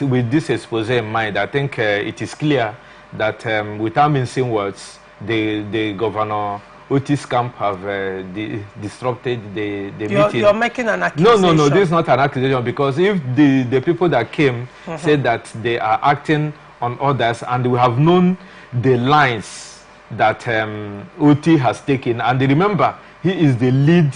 with this expose in mind, I think it is clear that without mincing words, the governor Otis camp have disrupted the meeting. You're making an accusation. No, this is not an accusation, because if the people that came said that they are acting on others, and we have known the lines that Oti has taken, and remember, he is the lead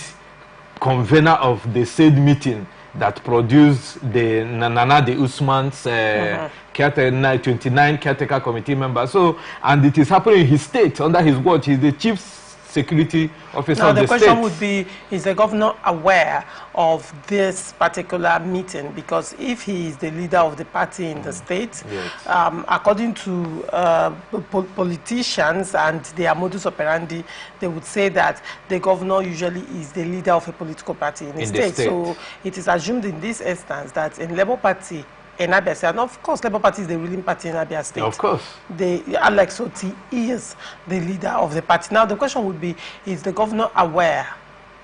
convener of the said meeting that produced the Nana de Usman's 29 caretaker committee members. So, and it is happening in his state, under his watch. He's the chief security officer of the state. Now, the question would be, is the governor aware of this particular meeting? Because if he is the leader of the party in the state, yes. According to politicians and their modus operandi, they would say that the governor usually is the leader of a political party in the state. So it is assumed in this instance that in Labour Party in Abia State, and of course Labour Party is the ruling party in Abia State. Of course. Alex Oti is the leader of the party. Now the question would be, is the governor aware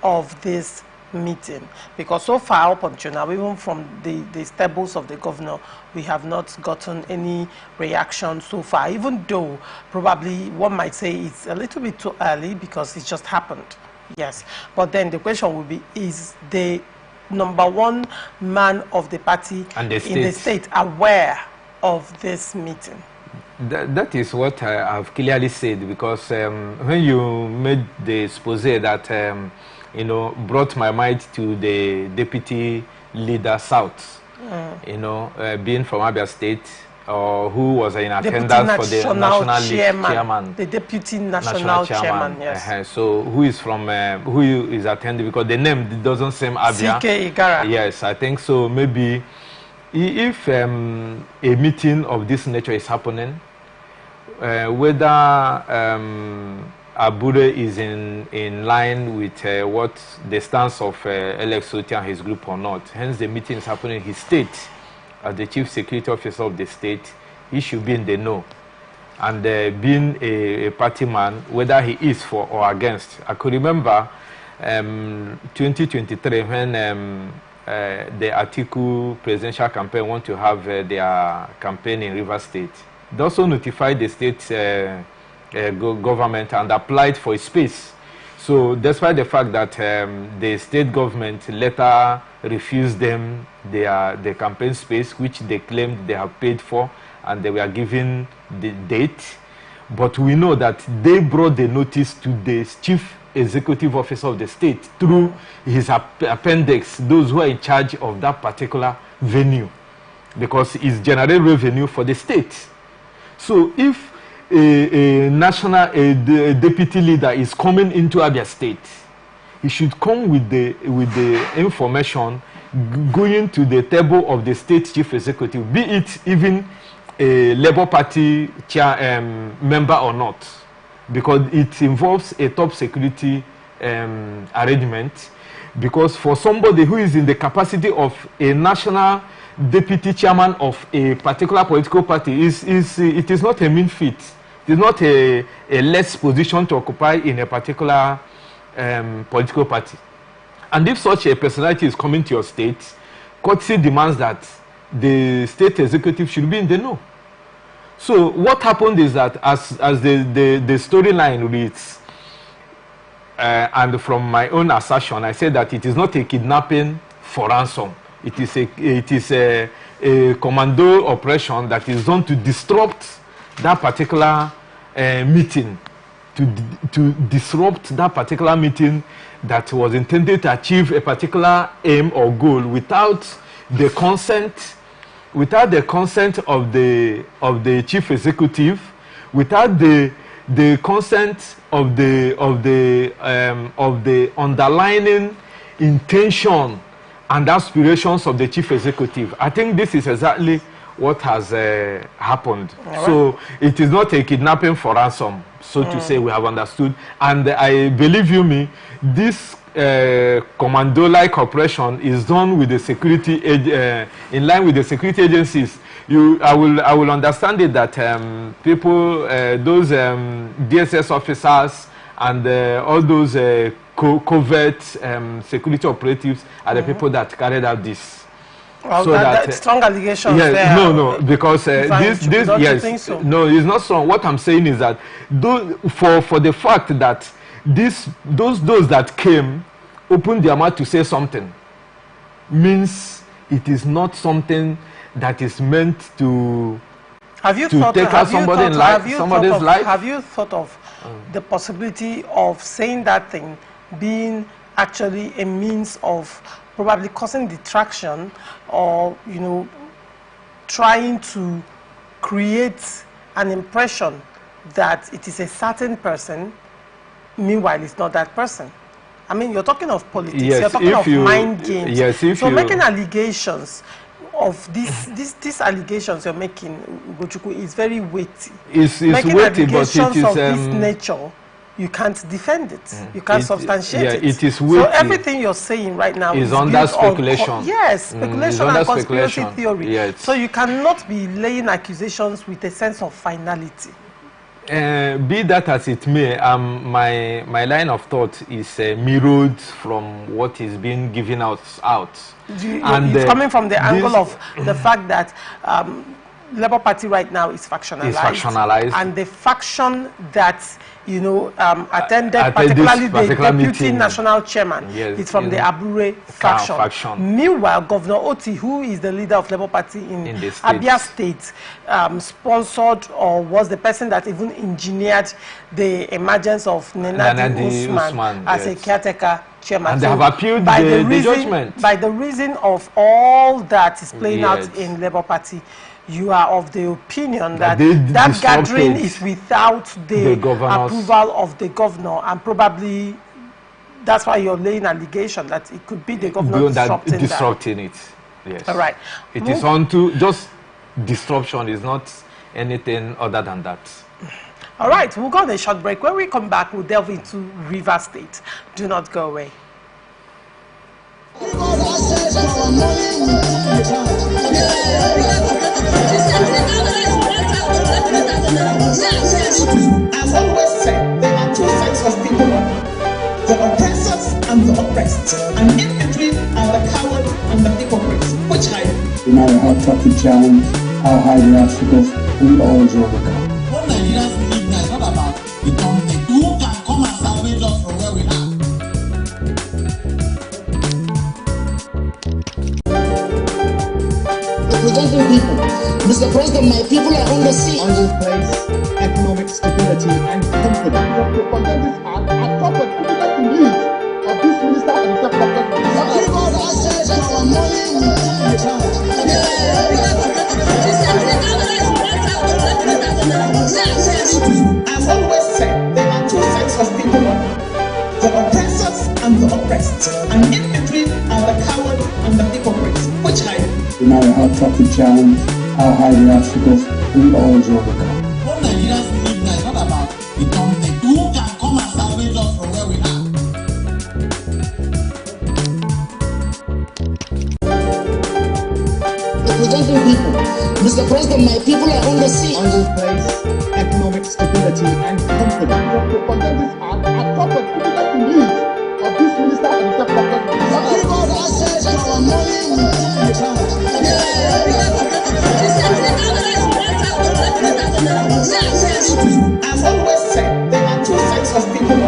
of this meeting? Because so far up until now, even from the stables of the governor, we have not gotten any reaction so far, even though probably one might say it's a little bit too early because it just happened. Yes. But then the question would be, is the number one man of the party in the state aware of this meeting? That is what I have clearly said, because when you made the expose that you know, brought my mind to the deputy leader South, you know, being from Abia State, or who was in attendance for the national chairman, the deputy national chairman, yes. So who is from who is attending, because the name doesn't seem Abia. CK Igara. Yes, I think so. Maybe if a meeting of this nature is happening, whether Abure is in line with what the stance of Alex Oti and his group or not, hence the meeting is happening in his state. As the chief security officer of the state, he should be in the know. And being a party man, whether he is for or against. I could remember 2023 when the Atiku presidential campaign want to have their campaign in Rivers State. They also notified the state government and applied for a space. So despite the fact that the state government later refused them the campaign space, which they claimed they have paid for, and they were given the date, but we know that they brought the notice to the chief executive officer of the state through his appendix, those who are in charge of that particular venue, because it's generate revenue for the state. So if a deputy leader is coming into Abia State, he should come with the information going to the table of the state chief executive, be it even a Labour Party member or not, because it involves a top security arrangement. Because for somebody who is in the capacity of a national deputy chairman of a particular political party, it is not a mean feat. It is not a less position to occupy in a particular political party. And if such a personality is coming to your state, courtesy demands that the state executive should be in the know. So what happened is that as the storyline reads, and from my own assertion, I said that it is not a kidnapping for ransom. It is a commando operation that is done to disrupt that particular meeting, to disrupt that particular meeting that was intended to achieve a particular aim or goal without the consent of the chief executive, without the consent of the underlying intention and aspirations of the chief executive. I think this is exactly what has happened. Right. So it is not a kidnapping for ransom, so to say. We have understood, and I believe you me, this commando-like operation is done with the security in line with the security agencies. I will understand it that people, those DSS officers and all those covert security operatives are the people that carried out this. Well, so that strong allegations. Yes, there. no, because this don't you yes, think so? no, it's not strong. What I'm saying is that for the fact that those that came opened their mouth to say something means it is not something that is meant to take out somebody's life. Have you thought of the possibility of saying that thing being actually a means of probably causing detraction, or trying to create an impression that it is a certain person, meanwhile it's not that person? I mean, you're talking of politics, yes, you're talking of mind games. Yes, so making allegations of these allegations you're making, Ugochukwu, is very weighty. It's making weighty, allegations but it is of this nature, you can't defend it. You can't substantiate it. It is weighty. So everything you're saying right now is under speculation. Yes, speculation and conspiracy theory. Yes. So you cannot be laying accusations with a sense of finality. Be that as it may, my line of thought is mirrored from what is being given out. It's coming from the angle of the fact that Labour Party right now is factionalized, and the faction that attended particularly the deputy meeting. National chairman is from the Abure faction. Meanwhile, Governor Oti, who is the leader of Labour Party in Abia State, sponsored or was the person that even engineered the emergence of Nenadi Usman as a caretaker chairman. And they have appealed the judgment. By the reason of all that is playing out in Labour Party, you are of the opinion that that gathering is without the approval of the governor, and probably that's why you're laying allegation that it could be the governor disrupting it. Yes. All right. It is on to just disruption, is not anything other than that. All right, we'll go on a short break. When we come back, we'll delve into River State. Do not go away. I've always said there are two sides of people, the oppressors and the oppressed, and in between are the cowards and the hypocrites. Which I no matter how tough the challenge, how high the obstacles, we always overcome. What Nigerians believe now is not about the company. Who can come and salvage us from where we are? Representing people. Mr. President, my people are on the sea. I will place economic stability and confidence. to forget this and talk with people that believe of this minister and the I've always said there are two sides of people, the oppressors and the oppressed, and in between are the cowards and the hypocrites. Which I no matter how tough the challenge, how high the obstacles, we always overcome. What Nigerians believe now is not about the company. Who can come and salvage us from where we are? Representing people. Mr. President, my people are on the sea. I will place economic stability and confidence. to forget this and talk with people that believe of this minister and the I've always said there are two sides of people,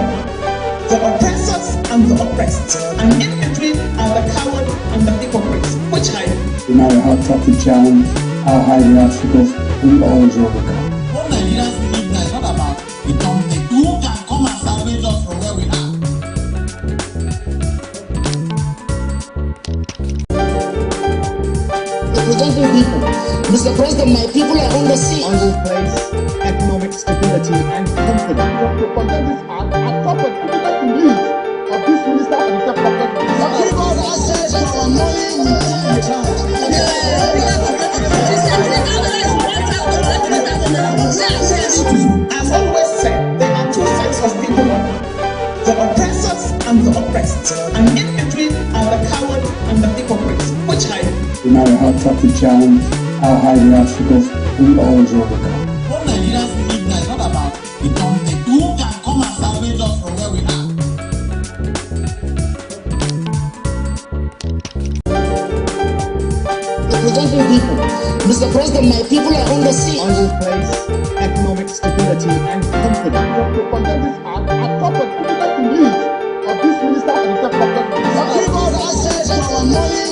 the oppressors and the oppressed, and in between are the cowards and the hypocrites. Which I no matter how tough the challenge, how high the obstacles, we always overcome. What Nigerians believe now is not about the company. Who can come and salvage us from where we are? Representing people. Mr. President, my people are on the sea. I will place economic stability and confidence. to forget this and talk with people that believe of this minister and the I've always said there are two sides of people, the oppressors and the oppressed, and in between are the cowards and the hypocrites. Which I no matter how tough the challenge, how high the obstacles, we always overcome. What Nigerians believe now is not about the company. Who can come and salvage us from where we are? people. Mr. President, my people are on the sea. I will place economic stability and confidence. To condemn this act, I thought that we got the lead of this minister and the government. Give us access to our money.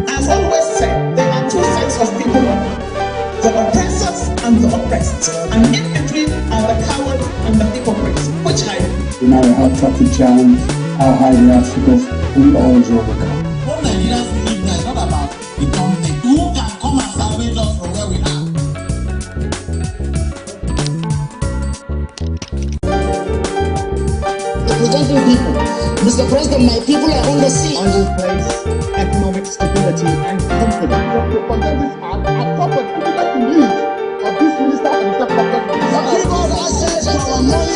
I've always said there are two sides of people, the oppressors and the oppressed, and in between are the coward and the hypocrites. Which I No matter how tough the challenge, how high the obstacles, we always overcome. What Nigerians need now is not about the government. Who can come and salvage us from where we are? Representing people. Mr. President, my people are on the sea. I will place economic stability and confidence. To condemn this act, I thought that we got the lead of this minister and the government. Give us access to our money.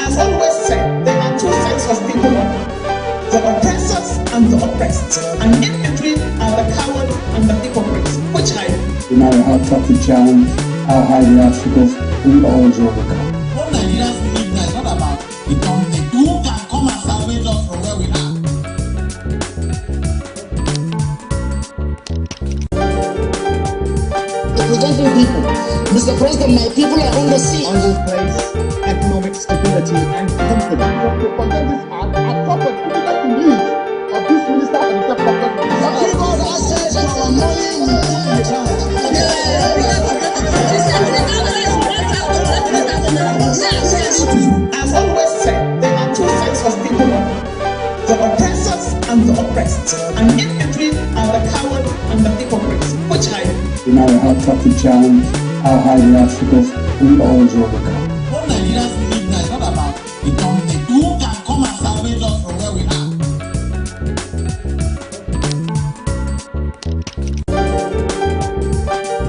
I've always said there are two sides of people, the oppressors and the oppressed, and in between are the coward and the hypocrites. Which I No matter how tough the challenge, how high the obstacles, we always overcome. What Nigerians need now is not about the government. Who can come and salvage us from where we are? Representing people. Mr. President, my people are on the sea. I will place economic stability and confidence. To condemn this act, I thought that we got the lead of this minister and the government. Give us access to our money. I've always said there are two sides of people, the oppressors and the oppressed, and in between are the coward and the hypocrites. Which I No matter how tough the challenge, how high the obstacles, we always overcome. What Nigerians need now is not about the government. Who can come and salvage us from where we are?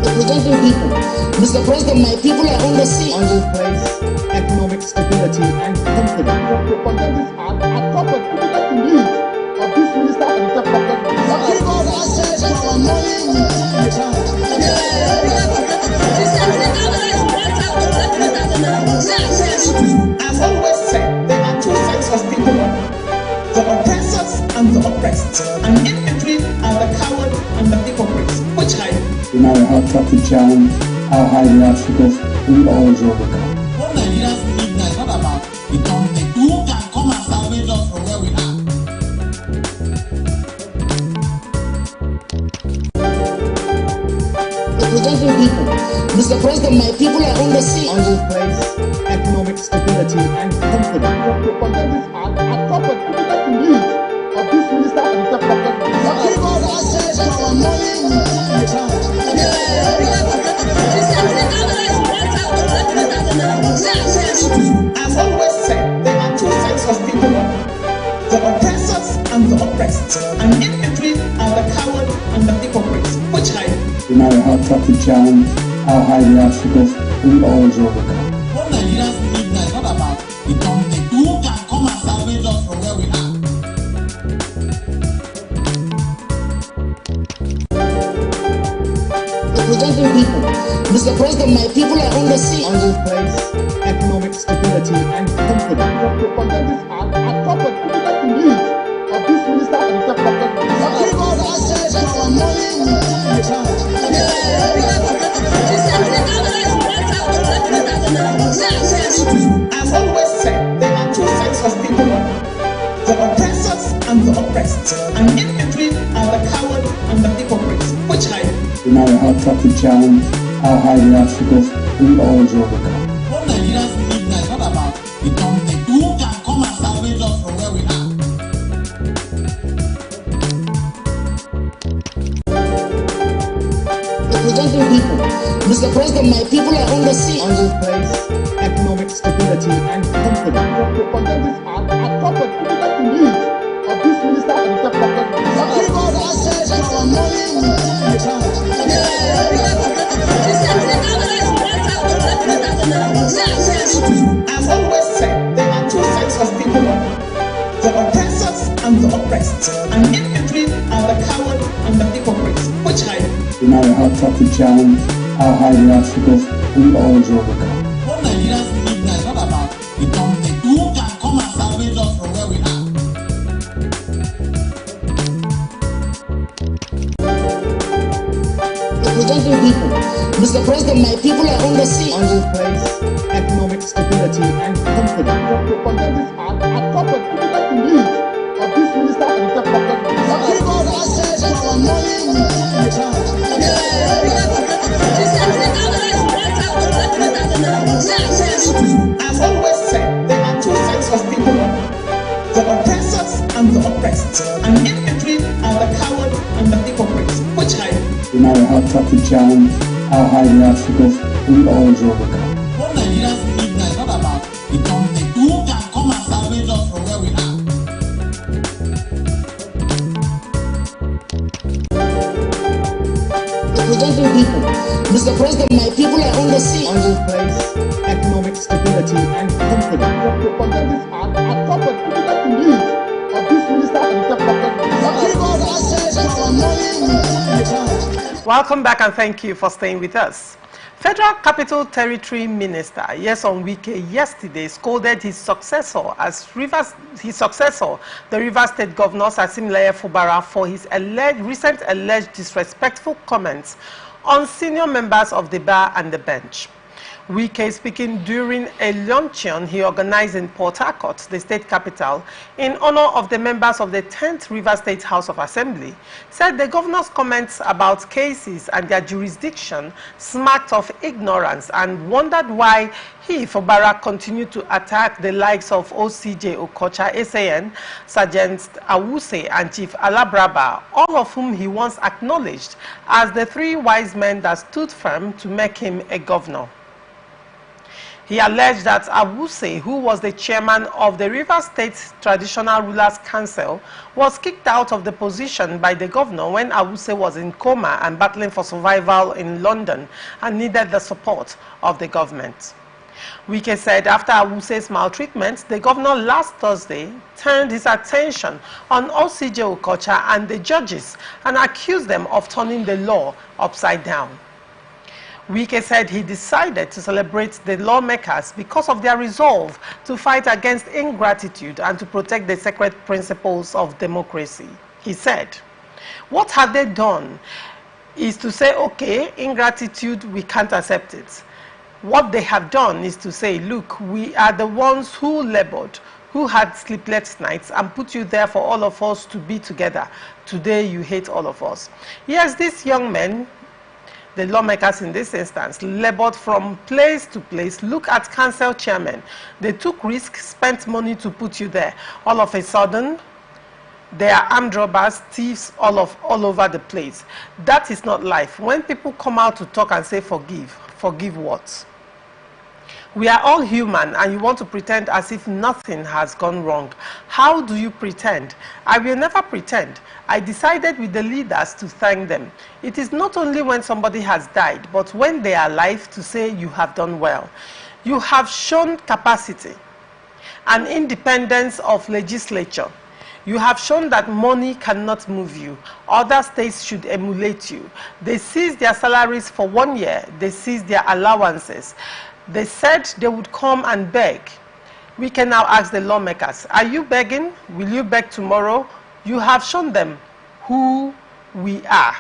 Representing people. Mr. President, my people are on the sea. I will place economic stability and confidence. To condemn this act, I thought that we got the lead of this minister and the government. Give us access to our money. I've always said there are two sides of people, the oppressors and the oppressed, and in between are the coward and the hypocrites. Which I No matter how tough the challenge, how high the obstacles, we always overcome. What Nigerians need now is not about the government. Who can come and salvage us from where we are? Representing people. Mr. President, my people are on the sea. I will place economic stability and confidence. To condemn this act, I thought that we got the lead of this minister and the government. Give us access to our money. I've always said there are two sides of people, the oppressors and the oppressed, and in between are the coward and the hypocrites. Which I No matter how tough the challenge, how high the obstacles, we always overcome. What Nigerians need now is not about the government. Who can come and salvage us from where we are? Representing people. Mr. President, my people are on the sea. I will place economic stability and confidence. To condemn this act, I thought that we got the lead of this minister and the government. Give us access to our money. I've always said there are two sides of people, the oppressors and the oppressed, and in between are the coward and the hypocrites. Which I No matter how tough the challenge, how high the obstacles, we always overcome. What Nigerians need now is not about the government. Who can come and salvage us from where we are? Representing people. Mr. President, my people are on the sea. I will place economic stability and confidence. To condemn this act, I thought that we got the lead of this minister and the government. Give us access to our money. I've always said there are two sides of people, the oppressors and the oppressed, and in between are the coward and the hypocrites. Which I No matter how tough the challenge, how high the obstacles we always overcome. What Nigerians believe now is not about the government. Who can come and salvage us from where we are? Representing people. Mr. President, my people are on the sea. I will place economic stability and confidence. To condemn this act, I thought that difficult to lead of this minister and the government. Give us access to our money in charge. I've always said there are two sets of people, the oppressors and the oppressed, and in between are the coward and the hypocrites, which I No matter how tough the challenge, how high the obstacles, we always overcome. What Nigerians believe now is not about the government. Who can come and salvage us from where we are? Representing people. Mr. President, my people are on the sea. I will place economic stability and confidence. To condemn this act, I thought that difficult to lead of this minister and the government. Give us access to our money in charge. Welcome back and thank you for staying with us. Federal Capital Territory Minister Nyesom Wike yesterday scolded his successor, the Rivers State Governor Asimileye Fubara, for his recent alleged disrespectful comments on senior members of the bar and the bench. Wike, speaking during a luncheon he organized in Port Harcourt, the state capital, in honor of the members of the 10th Rivers State House of Assembly, said the governor's comments about cases and their jurisdiction smacked of ignorance and wondered why he, Fubara, continued to attack the likes of OCJ Okocha, SAN, Sergeant Awuse, and Chief Alabraba, all of whom he once acknowledged as the three wise men that stood firm to make him a governor. He alleged that Awuse, who was the chairman of the Rivers State Traditional Rulers Council, was kicked out of the position by the governor when Awuse was in coma and battling for survival in London and needed the support of the government. Wike said after Awuse's maltreatment, the governor last Thursday turned his attention on OCJ Okocha and the judges and accused them of turning the law upside down. Wike said he decided to celebrate the lawmakers because of their resolve to fight against ingratitude and to protect the sacred principles of democracy. He said, what have they done is to say, okay, ingratitude, we can't accept it. What they have done is to say, look, we are the ones who labored, who had sleepless nights and put you there for all of us to be together. Today you hate all of us. Yes, these young men, the lawmakers in this instance, labored from place to place. Look at council chairmen. They took risks, spent money to put you there. All of a sudden, they are armed robbers, thieves all over the place. That is not life. When people come out to talk and say forgive, forgive what? We are all human and you want to pretend as if nothing has gone wrong. How do you pretend? I will never pretend. I decided with the leaders to thank them. It is not only when somebody has died, but when they are alive to say you have done well. You have shown capacity and independence of legislature. You have shown that money cannot move you. Other states should emulate you. They seized their salaries for 1 year. They seized their allowances. They said they would come and beg. We can now ask the lawmakers, are you begging? Will you beg tomorrow? You have shown them who we are.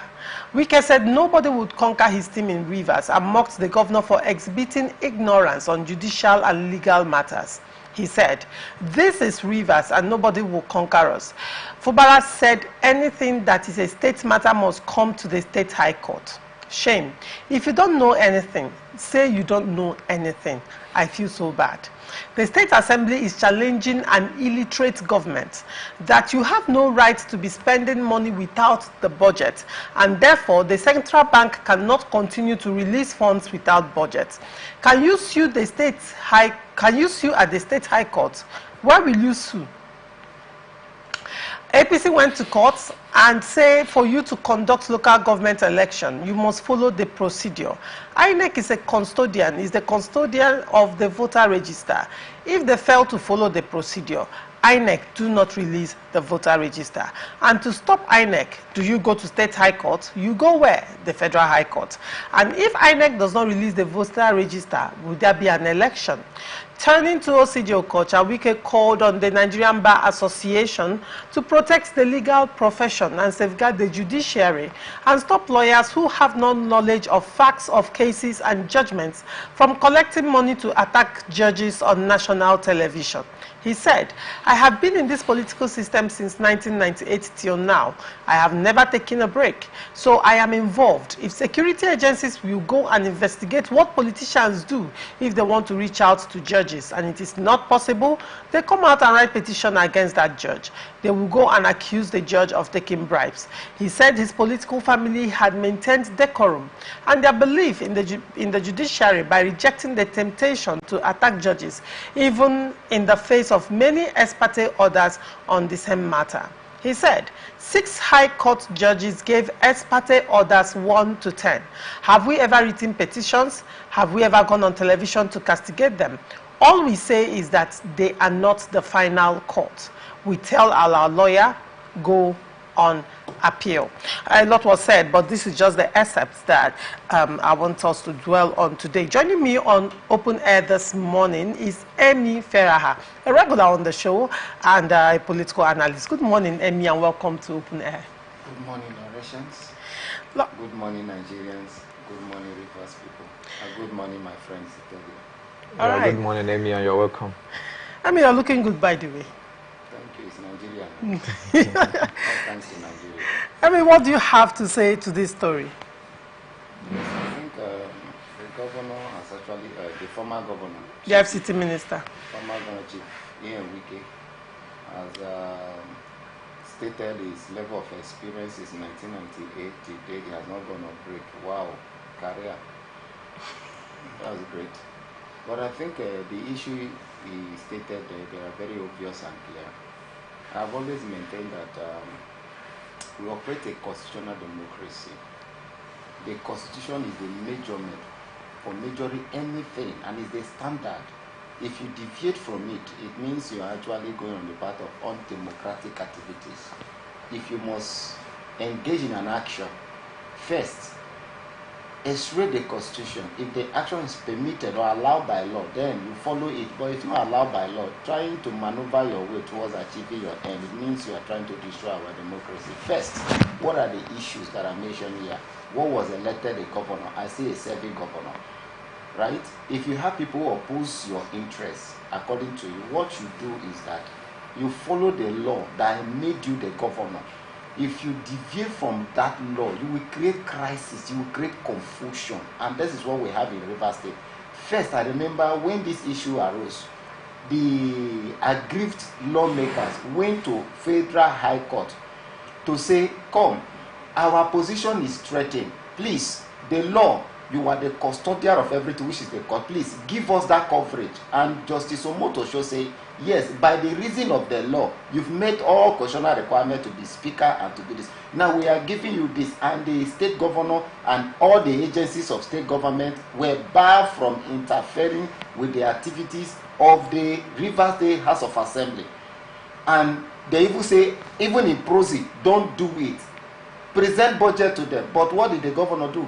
Wike said nobody would conquer his team in Rivers and mocked the governor for exhibiting ignorance on judicial and legal matters. He said, this is Rivers and nobody will conquer us. Fubara said anything that is a state matter must come to the state high court. Shame. If you don't know anything, say you don't know anything. I feel so bad. The State Assembly is challenging an illiterate government that you have no right to be spending money without the budget, and therefore the central bank cannot continue to release funds without budget. Can you sue at the State High Court? Where will you sue? APC went to court and say for you to conduct local government election, you must follow the procedure. INEC is a custodian, is the custodian of the voter register. If they fail to follow the procedure, INEC do not release the voter register. And to stop INEC, do you go to State High Court? You go where? The Federal High Court. And if INEC does not release the voter register, will there be an election? Turning to OCJ Okocha, Wike called on the Nigerian Bar Association to protect the legal profession and safeguard the judiciary and stop lawyers who have no knowledge of facts of cases and judgments from collecting money to attack judges on national television. He said, I have been in this political system since 1998 till now. I have never taken a break. So I am involved. If security agencies will go and investigate what politicians do if they want to reach out to judges and it is not possible, they come out and write petition against that judge. They will go and accuse the judge of taking bribes. He said his political family had maintained decorum and their belief in the judiciary by rejecting the temptation to attack judges, even in the face of many ex parte orders on the same matter. He said 6 High Court judges gave ex parte orders 1 to 10. Have we ever written petitions? Have we ever gone on television to castigate them? All we say is that they are not the final court. We tell our lawyer, go on appeal. A lot was said, but this is just the excerpts that I want us to dwell on today. Joining me on Open Air this morning is Emi Feraha, a regular on the show and a political analyst. Good morning, Emi, and welcome to Open Air. Good morning, Narrations. Good morning, Nigerians. Good morning, Rivers people. And good morning, my friends. All right. Good morning, Emi, and you're welcome. Emi, you're looking good, by the way. Thank you. It's Nigeria. Thanks to Nigeria. I mean, what do you have to say to this story? Yes, I think the governor has actually, the former governor, The FCT minister. former governor Chief Ian Wike, has stated his level of experience is 1998 till date. He has not gone on break. Wow, career. That was great. But I think the issue he stated, they are very obvious and clear. I've always maintained that we operate a constitutional democracy. The constitution is the measurement for measuring anything and is the standard. If you deviate from it, it means you are actually going on the path of undemocratic activities. If you must engage in an action, first, x-ray the constitution. If the action is permitted or allowed by law, then you follow it. But if not allowed by law, trying to maneuver your way towards achieving your end, it means you are trying to destroy our democracy. First, what are the issues that are mentioned here? What was elected a governor? I say a serving governor, right? If you have people who oppose your interests, according to you, what you do is that you follow the law that made you the governor. If you deviate from that law, you will create crisis, you will create confusion. And this is what we have in Rivers State. First, I remember when this issue arose, the aggrieved lawmakers went to Federal High Court to say, come, our position is threatened. Please, the law, you are the custodian of everything, which is the court. Please, give us that coverage. And Justice Omotosho say, yes, by the reason of the law, you've met all constitutional requirements to be speaker and to do this. Now we are giving you this, and the state governor and all the agencies of state government were barred from interfering with the activities of the Rivers State House of Assembly. And they even say, even in prosy, don't do it. Present budget to them. But what did the governor do?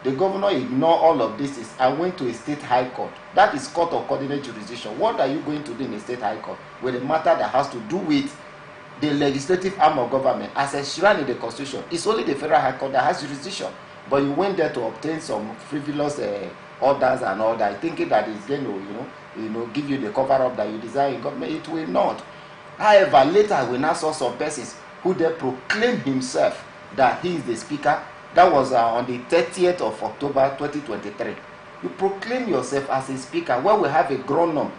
The governor ignored all of this and went to a state high court. That is court of coordinate jurisdiction. What are you going to do in a state high court with a matter that has to do with the legislative arm of government as enshrined in the constitution? It's only the federal high court that has jurisdiction. But you went there to obtain some frivolous orders and all that, thinking that it's going to, give you the cover up that you desire in government. It will not. However, later we now saw some persons who then proclaimed himself that he is the speaker. That was on the 30th of October 2023. You proclaim yourself as a speaker where we have a grown-up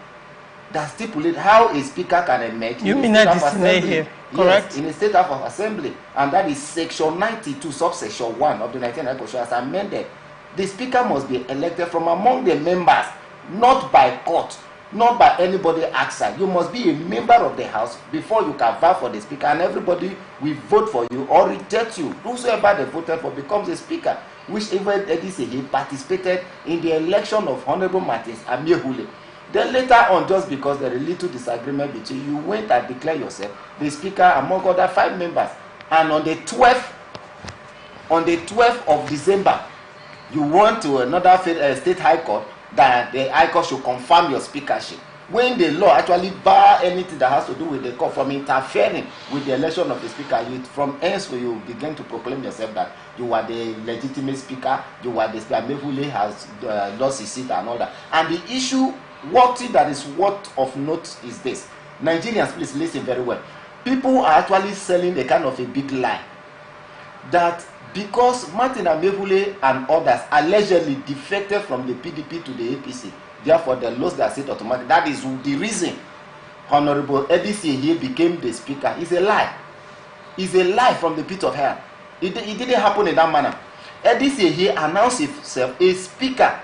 that stipulates how a speaker can emerge. You mean that is here, correct? Yes, in a state house of assembly. And that is section 92, subsection 1 of the 1990 Constitution as amended. The speaker must be elected from among the members, not by court, not by anybody outside. You must be a member of the house before you can vote for the speaker, and everybody will vote for you or reject you. Whosoever they voted for becomes a speaker, which even he participated in the election of Honorable Martins Amiehule. Then later on, just because there is little disagreement between you, went and declared yourself the speaker among other 5 members. And on the 12th of December, you went to another state high court that the high court should confirm your speakership. When the law actually bar anything that has to do with the court from interfering with the election of the speaker, from henceforth you begin to proclaim yourself that you are the legitimate speaker, you are the speaker. Mevule has lost his seat and all that. And the issue, one thing that is worth of note is this. Nigerians, please listen very well. People are actually selling a kind of a big lie that because Martin Amiehule and others allegedly defected from the PDP to the APC, therefore they lost their seat automatically. That is the reason Honorable Edisi here became the speaker. It's a lie. It's a lie from the pit of hell. It didn't happen in that manner. Edisi here announced himself a speaker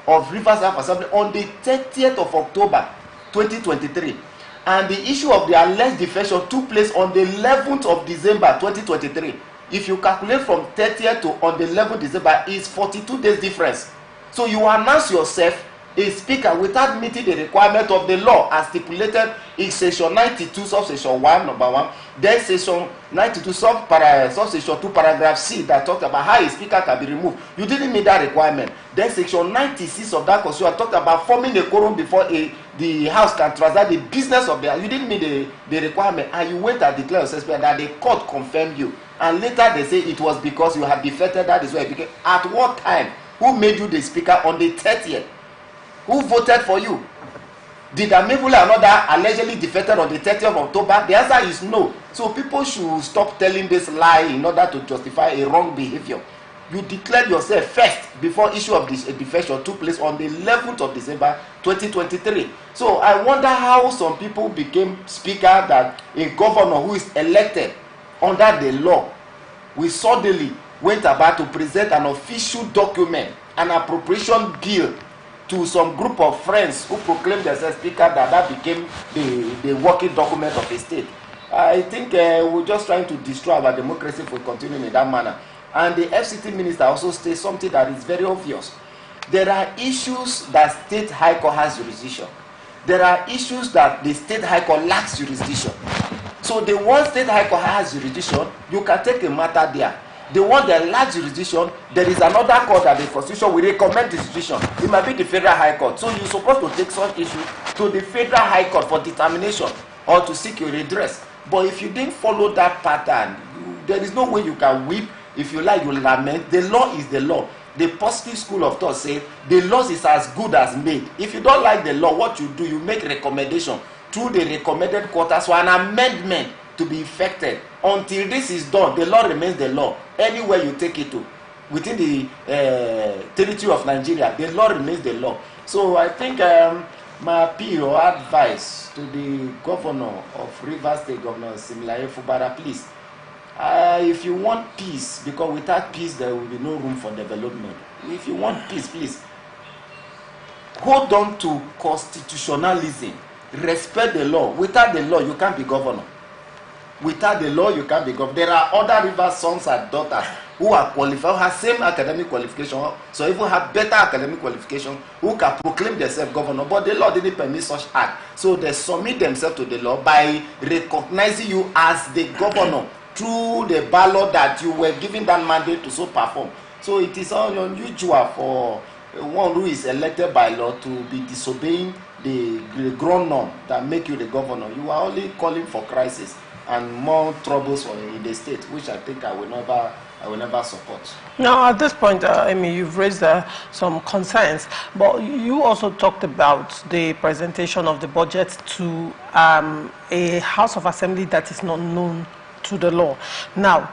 of Rivers House Assembly on the 30th of October 2023. And the issue of the alleged defection took place on the 11th of December 2023. If you calculate from 30th to on the 11th December, is 42 days difference. So you announce yourself a speaker without meeting the requirement of the law as stipulated in section 92 subsection 1 number 1, then section 92 subsection 2 paragraph C that talked about how a speaker can be removed. You didn't meet that requirement. Then section 96 of that constitution talked about forming a quorum before the house can transact the business of the house. You didn't meet the requirement, and you went and declared yourself speaker that the court confirmed you. And later they say it was because you had defected. That is why it became. At what time? Who made you the speaker on the 30th? Who voted for you? Did Amiehule and others allegedly defected on the 30th of October? The answer is no. So people should stop telling this lie in order to justify a wrong behavior. You declared yourself first before issue of this defection took place on the 11th of December 2023. So I wonder how some people became speaker, that a governor who is elected under the law we suddenly went about to present an official document, an appropriation bill, to some group of friends who proclaimed themselves speaker, that became the working document of a state. I think we're just trying to destroy our democracy if we continue in that manner. And the FCT minister also states something that is very obvious. There are issues that state high court has jurisdiction. There are issues that the state high court lacks jurisdiction. So the one state high court has jurisdiction, you can take a matter there. The one that lacks jurisdiction, there is another court that the constitution will recommend the jurisdiction. It might be the federal high court. So you're supposed to take such issue to the federal high court for determination or to seek your redress. But if you didn't follow that pattern, there is no way you can weep. If you like, you lament. The law is the law. The positive school of thought says the law is as good as made. If you don't like the law, what you do, you make recommendation through the recommended quarters for an amendment to be effected. Until this is done, the law remains the law. Anywhere you take it to, within the territory of Nigeria, the law remains the law. So I think my appeal or advice to the governor of Rivers State, Governor Similaye Fubara, please, if you want peace, because without peace there will be no room for development. If you want peace, please hold on to constitutionalism, respect the law. Without the law, you can't be governor. Without the law, you can't be governor. There are other River sons and daughters who are qualified, who have same academic qualification, so even have better academic qualification, who can proclaim themselves governor. But the law didn't permit such act. So they submit themselves to the law by recognizing you as the governor through the ballot that you were given that mandate to so perform. So it is unusual for one who is elected by law to be disobeying the ground norm that make you the governor. You are only calling for crisis and more troubles in the state, which I think I will never support. Now, at this point, Amy, you've raised some concerns, but you also talked about the presentation of the budget to a House of Assembly that is not known to the law. Now,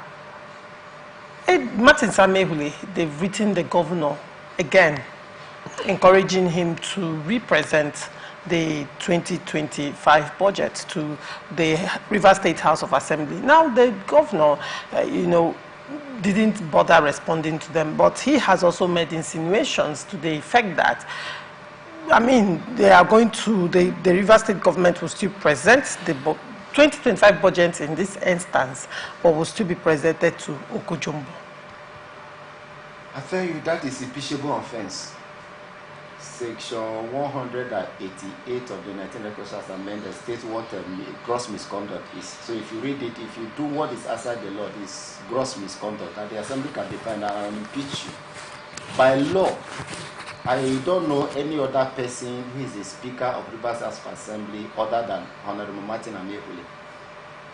Martin Amiehule, they've written the governor again, encouraging him to represent the 2025 budget to the Rivers State House of Assembly. Now, the governor, didn't bother responding to them, but he has also made insinuations to the effect that I mean, they are going to, the Rivers State government will still present the 2025 budget in this instance, but will still be presented to Okojumbo. I tell you, that is a impeachable offense. Section 188 of the 19 Records Act amended states what gross misconduct is. So if you read it, if you do what is outside the law, it's gross misconduct, and the assembly can define that and impeach you. By law, I don't know any other person who is a speaker of Rivers House of Assembly other than Honorable Martin Amehule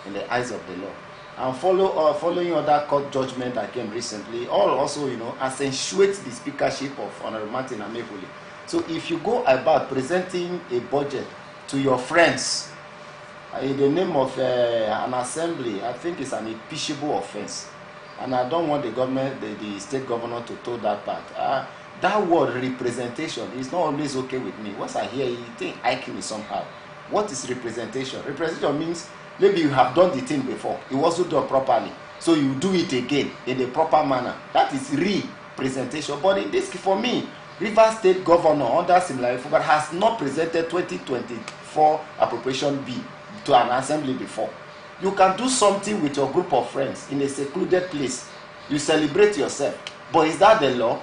in the eyes of the law. And following other court judgment that came recently, all also, accentuate the speakership of Honorable Martin Amehule. So if you go about presenting a budget to your friends in the name of an assembly, I think it's an impeachable offense. And I don't want the government, the state governor to toe that part. That word representation is not always okay with me. Once I hear it, I think I me somehow. What is representation? Representation means maybe you have done the thing before. It wasn't done properly. So you do it again in the proper manner. That is representation. But in this, for me, Rivers State Governor under similar but has not presented 2024 appropriation bill to an assembly before. You can do something with your group of friends in a secluded place. You celebrate yourself. But is that the law?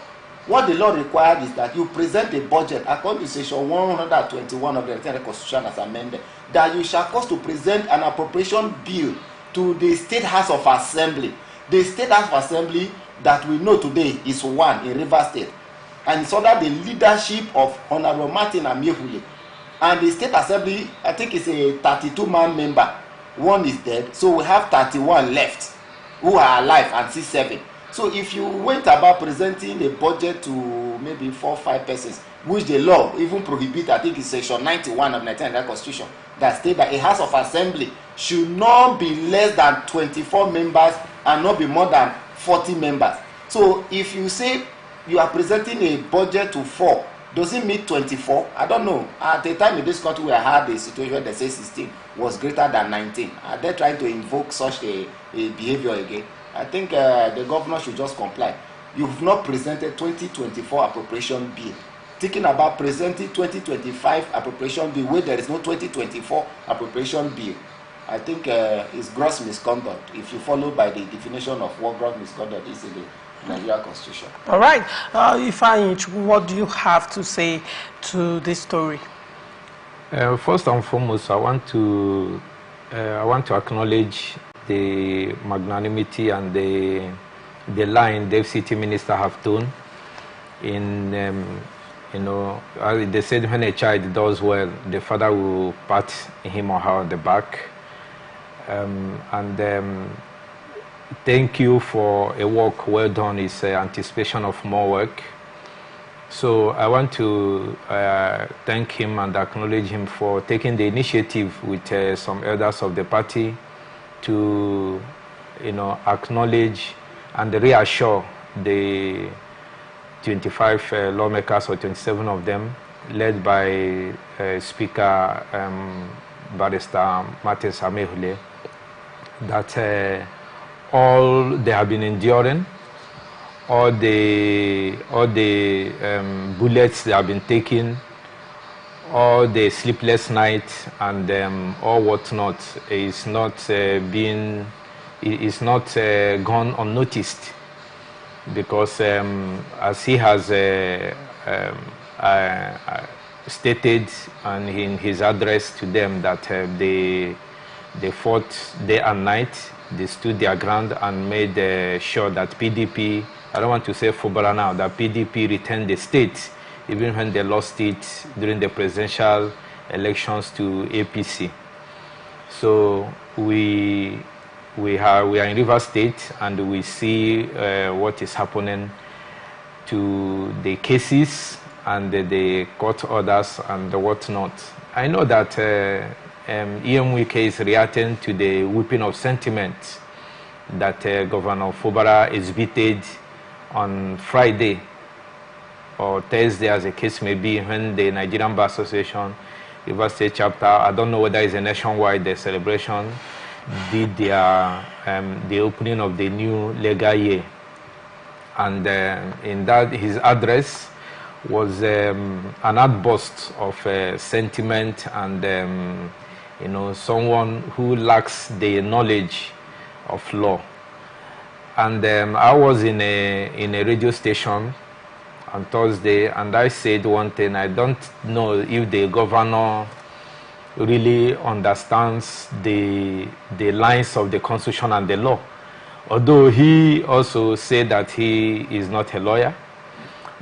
What the law required is that you present a budget according to section 121 of the Constitution as amended, that you shall cause to present an appropriation bill to the State House of Assembly. The State House of Assembly that we know today is one in Rivers State, and it's under the leadership of Honorable Martin Amehule. And the State Assembly, I think it's a 32-man member. One is dead, so we have 31 left who are alive and still serving. So if you went about presenting a budget to maybe 4 or 5 persons, which the law even prohibit, I think it's section 91 of the 1999 Constitution, that states that a House of Assembly should not be less than 24 members and not be more than 40 members. So if you say you are presenting a budget to 4, does it mean 24? I don't know. At the time in this country where I had a situation where they say 16 was greater than 19. Are they trying to invoke such a behavior again? I think the governor should just comply. You've not presented 2024 appropriation bill. Thinking about presenting 2025 appropriation bill where there is no 2024 appropriation bill, I think it's gross misconduct if you follow by the definition of what gross misconduct is in the Nigeria Constitution. All right. Ifeanyi, what do you have to say to this story? First and foremost, I want to acknowledge the magnanimity and the line the FCT minister have done in they said when a child does well, the father will pat him or her on the back, thank you for a work well done. It's anticipation of more work. So I want to thank him and acknowledge him for taking the initiative with some elders of the party to, acknowledge and reassure the 25 lawmakers, or 27 of them, led by Speaker Barrister Martin Amehule, that all they have been enduring, all the bullets they have been taking, all the sleepless nights and all whatnot is not gone unnoticed, because as he has stated and in his address to them that they fought day and night, they stood their ground and made sure that PDP, I don't want to say Fubara now, that PDP returned the state even when they lost it during the presidential elections to APC. So we are in Rivers State, and we see what is happening to the cases and the court orders and the whatnot. I know that EMWK is reacting to the whipping of sentiment that Governor Fubara exhibited on Friday or Thursday, as the case may be, when the Nigerian Bar Association, Rivers State chapter, I don't know whether it's a nationwide celebration, did their the opening of the new legal year. And in that, his address was an outburst of sentiment and you know, someone who lacks the knowledge of law. And I was in a radio station on Thursday, and I said one thing: I don't know if the governor really understands the lines of the Constitution and the law. Although he also said that he is not a lawyer,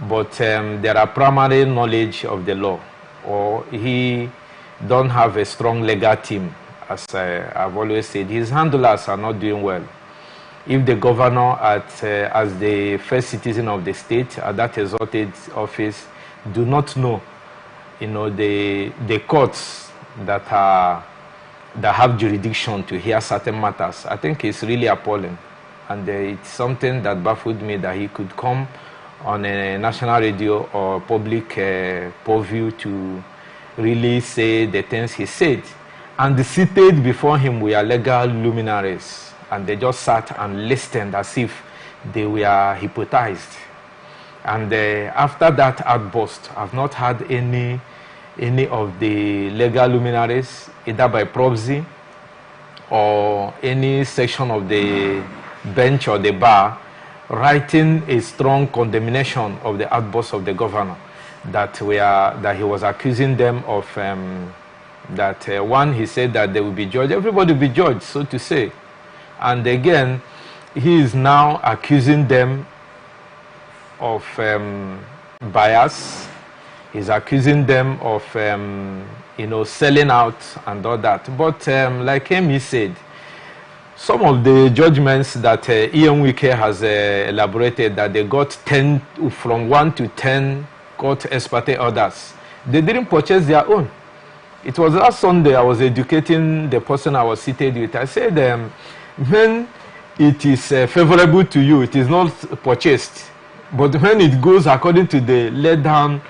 but there are primary knowledge of the law, or he don't have a strong legal team. As I've always said, his handlers are not doing well. If the governor, as the first citizen of the state at that exalted office, do not know, you know, the courts that have jurisdiction to hear certain matters, I think it's really appalling. And it's something that baffled me that he could come on a national radio or public purview to really say the things he said. And seated before him were legal luminaries, and they just sat and listened as if they were hypnotized. And after that outburst, I've not had any of the legal luminaries, either by proxy or any section of the bench or the bar, writing a strong condemnation of the outburst of the governor, that he was accusing them of one, he said that they will be judged, everybody will be judged, so to say. And again, he is now accusing them of bias. He's accusing them of you know, selling out and all that. But like he said, some of the judgments that Ian Wike has elaborated, that they got 10 from 1 to 10 court ex parte orders, they didn't purchase their own. It was last Sunday I was educating the person I was seated with. I said, when it is favorable to you, it is not purchased. But when it goes according to the laid down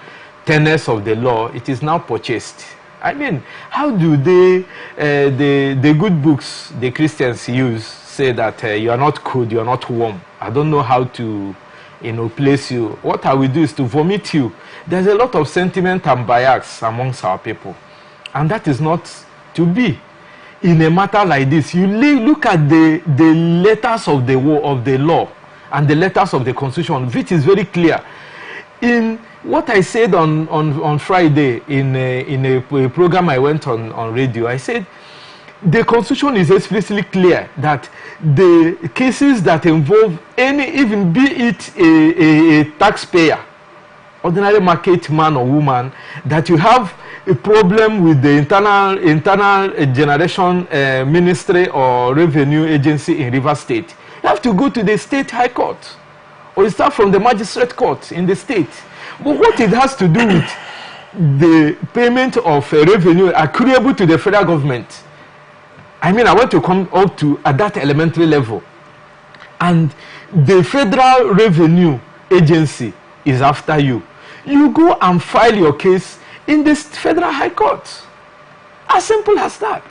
tenets of the law, it is now purchased. I mean, how do they, the good books the Christians use, say that you are not cold, you are not warm? I don't know how to, you know, place you. What I will do is to vomit you. There's a lot of sentiment and bias amongst our people, and that is not to be. In a matter like this, you look at the letters of the law and the letters of the Constitution, which is very clear. In what I said on Friday in a program I went on radio, I said the Constitution is explicitly clear that the cases that involve even be it a taxpayer, ordinary market man or woman, that you have a problem with the internal generation ministry or revenue agency in Rivers State, you have to go to the state high court, or you start from the magistrate court in the state. But what it has to do with the payment of revenue accruable to the federal government, I mean, I want to come up to at that elementary level, and the federal revenue agency is after you. You go and file your case in the federal high court. As simple as that.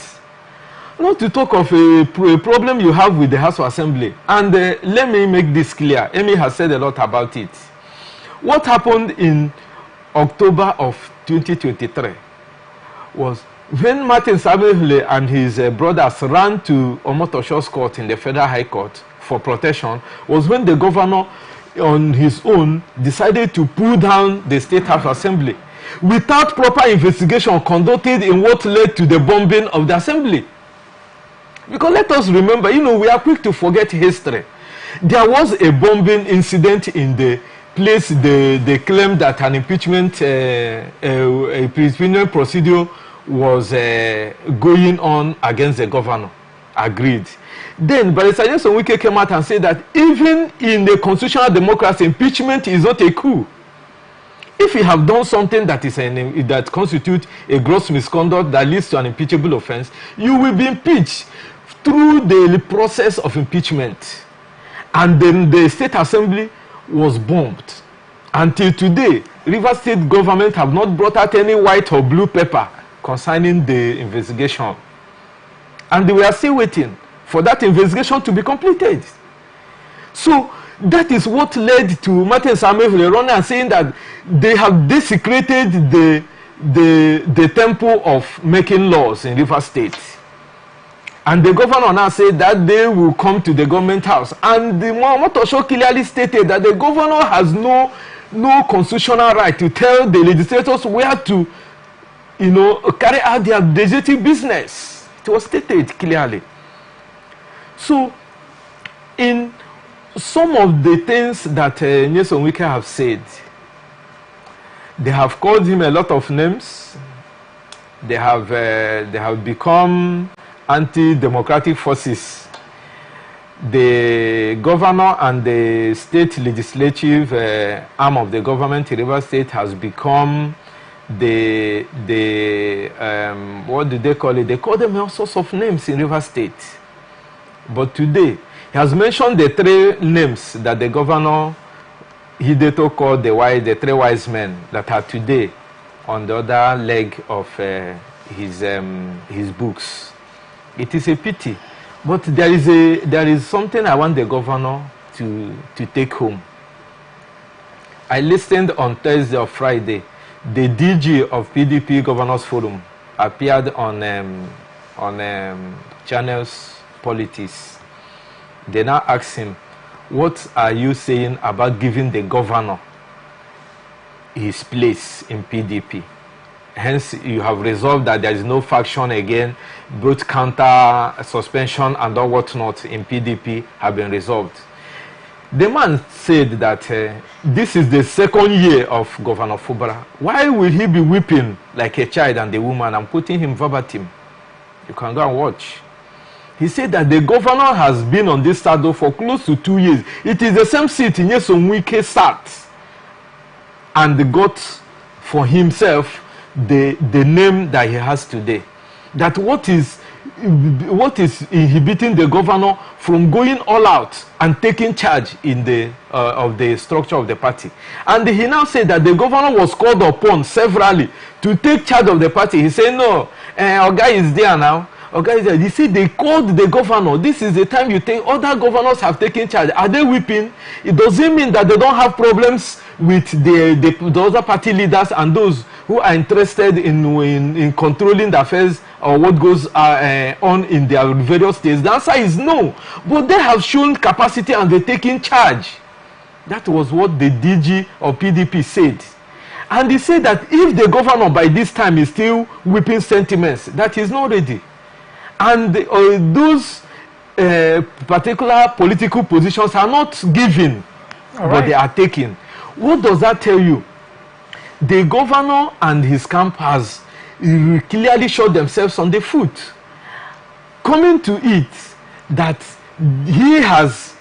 Not to talk of a problem you have with the House of Assembly. And let me make this clear. Amy has said a lot about it. What happened in October of 2023 was when Martin Sabehule and his brothers ran to Omotosho's court in the federal high court for protection, was when the governor on his own decided to pull down the State House Assembly without proper investigation conducted in what led to the bombing of the assembly. Because let us remember, you know, we are quick to forget history. There was a bombing incident in the place they claimed that an impeachment procedure was going on against the governor. Agreed. Then Barrister Jason Wike came out and said that even in the constitutional democracy, impeachment is not a coup. If you have done something that is that constitutes a gross misconduct that leads to an impeachable offense, you will be impeached through the process of impeachment. And then the State Assembly was bombed. Until today, Rivers State government have not brought out any white or blue paper concerning the investigation. And we are still waiting for that investigation to be completed. So that is what led to Martin Samuel running and saying that they have desecrated the temple of making laws in River State. And the governor now said that they will come to the government house. And the Motosho clearly stated that the governor has no constitutional right to tell the legislators where to, carry out their legislative business. It was stated clearly. So, in some of the things that Nyesom Wike have said, they have called him a lot of names. They have become anti-democratic forces. The governor and the state legislative arm of the government in River State has become the what do they call it? They call them all sorts of names in River State. But today, he has mentioned the three names that the governor Hideto called the three wise men that are today on the other leg of his books. It is a pity, but there is something I want the governor to take home. I listened on Thursday or Friday. The DG of PDP Governors Forum appeared on Channels Politics. They now asked him, "What are you saying about giving the governor his place in PDP? Hence, you have resolved that there is no faction again. Both counter suspension and all whatnot in PDP have been resolved." The man said that this is the second year of Governor Fubara. Why will he be weeping like a child and a woman? I'm putting him verbatim. You can go and watch. He said that the governor has been on this saddle for close to 2 years. It is the same seat Nyesom Wike sat and got for himself the name that he has today. That what is inhibiting the governor from going all out and taking charge in of the structure of the party. And he now said that the governor was called upon severally to take charge of the party. He said, no, our guy is there now. Okay, he said they called the governor. This is the time you think other governors have taken charge. Are they weeping? It doesn't mean that they don't have problems with the other party leaders and those who are interested in controlling the affairs or what goes on in their various states. The answer is no. But they have shown capacity and they're taking charge. That was what the DG of PDP said. And he said that if the governor by this time is still weeping sentiments, that he's not ready. And those particular political positions are not given, but they are taken. What does that tell you? The governor and his camp has clearly shot themselves on the foot. Coming to it, that he has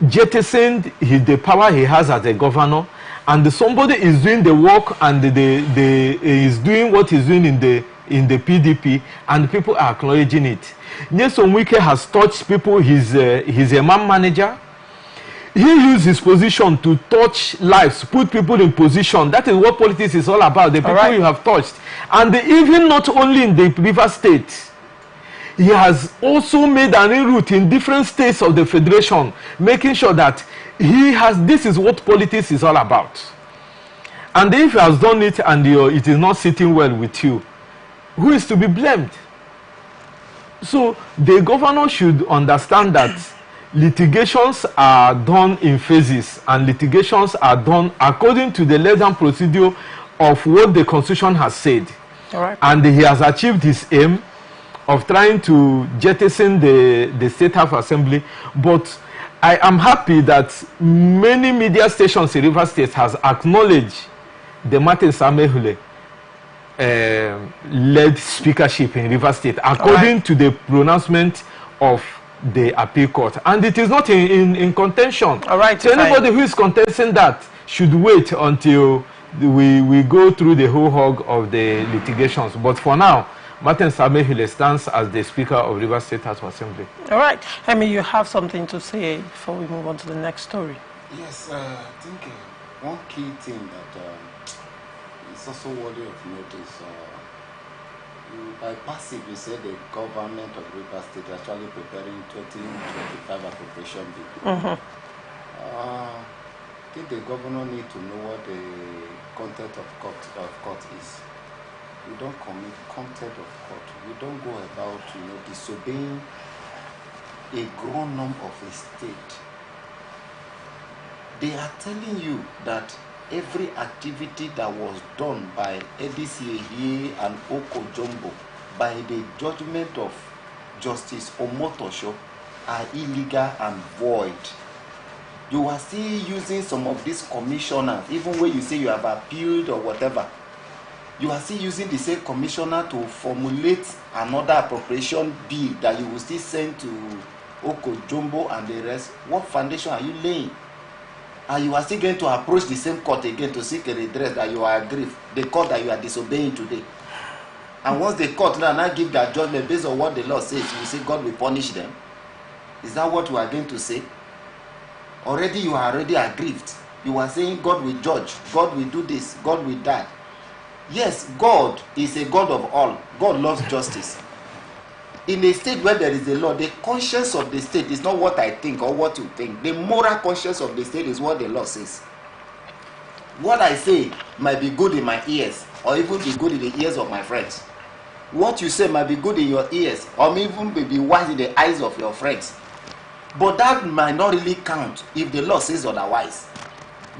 jettisoned the power he has as a governor, and somebody is doing the work and is doing what he's doing in the PDP, and people are acknowledging it. Nyesom Wike has touched people. He's a man manager. He used his position to touch lives, put people in position. That is what politics is all about, the people you have touched. And even not only in the River State, he has also made an inroute in different states of the Federation, making sure that this is what politics is all about. And if he has done it and it is not sitting well with you, who is to be blamed? So the governor should understand that litigations are done in phases, and litigations are done according to the legal procedure of what the Constitution has said. And he has achieved his aim of trying to jettison the State House Assembly. But I am happy that many media stations in River State has acknowledged the Martin Samuel led speakership in River State according to the pronouncement of the appeal court, and it is not in contention. So anybody who is contesting that should wait until we go through the whole hog of the litigations. But for now, Martin Samuel stands as the Speaker of River State House Assembly. All right. I mean, you have something to say before we move on to the next story. Yes, I think one key thing that is also worthy of notice. By passive, you said the government of River State actually preparing 2025 appropriation bill. I think the governor need to know what the content of court is. We don't commit content of court. We don't go about, disobeying a grown up of a state. They are telling you that every activity that was done by Edisiehie and Oko Jumbo by the judgment of Justice Omotosho are illegal and void. You are still using some of these commissioners, even when you say you have appealed or whatever, you are still using the same commissioner to formulate another appropriation bill that you will still send to Oko Jumbo and the rest. What foundation are you laying? And you are still going to approach the same court again to seek a redress that you are aggrieved, the court that you are disobeying today. And once the court now give their judgment based on what the law says, you say God will punish them. Is that what you are going to say? Already you are already aggrieved. You are saying God will judge, God will do this, God will that. Yes, God is a God of all. God loves justice. In a state where there is a law, the conscience of the state is not what I think or what you think. The moral conscience of the state is what the law says. What I say might be good in my ears or even be good in the ears of my friends. What you say might be good in your ears or even be wise in the eyes of your friends. But that might not really count if the law says otherwise.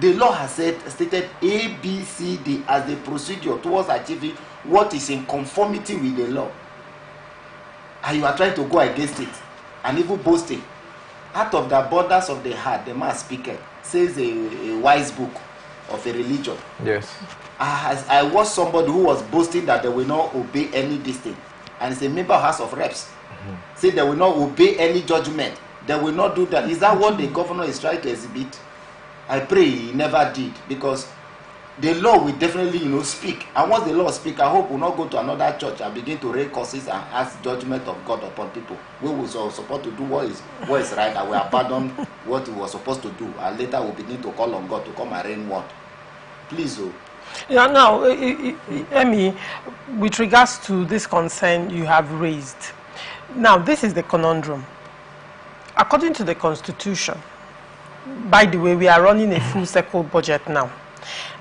The law has stated A, B, C, D as the procedure towards achieving what is in conformity with the law. And you are trying to go against it and even boasting. Out of the abundance of the heart, the man speaketh, says a wise book of a religion. Yes. I watched somebody who was boasting that they will not obey any distance. And it's a member of House of Reps. Say they will not obey any judgment. They will not do that. Is that what the governor is trying to exhibit? I pray he never did, because the law will definitely, speak. And once the law speak, I hope we'll not go to another church and begin to raise curses and ask judgment of God upon people. We were supposed to do what is right, and we abandon what we were supposed to do, and later we'll begin to call on God to come and rain what. Please, oh. Yeah, now, Emmy, with regards to this concern you have raised, now this is the conundrum. According to the Constitution, by the way, we are running a full circle budget now.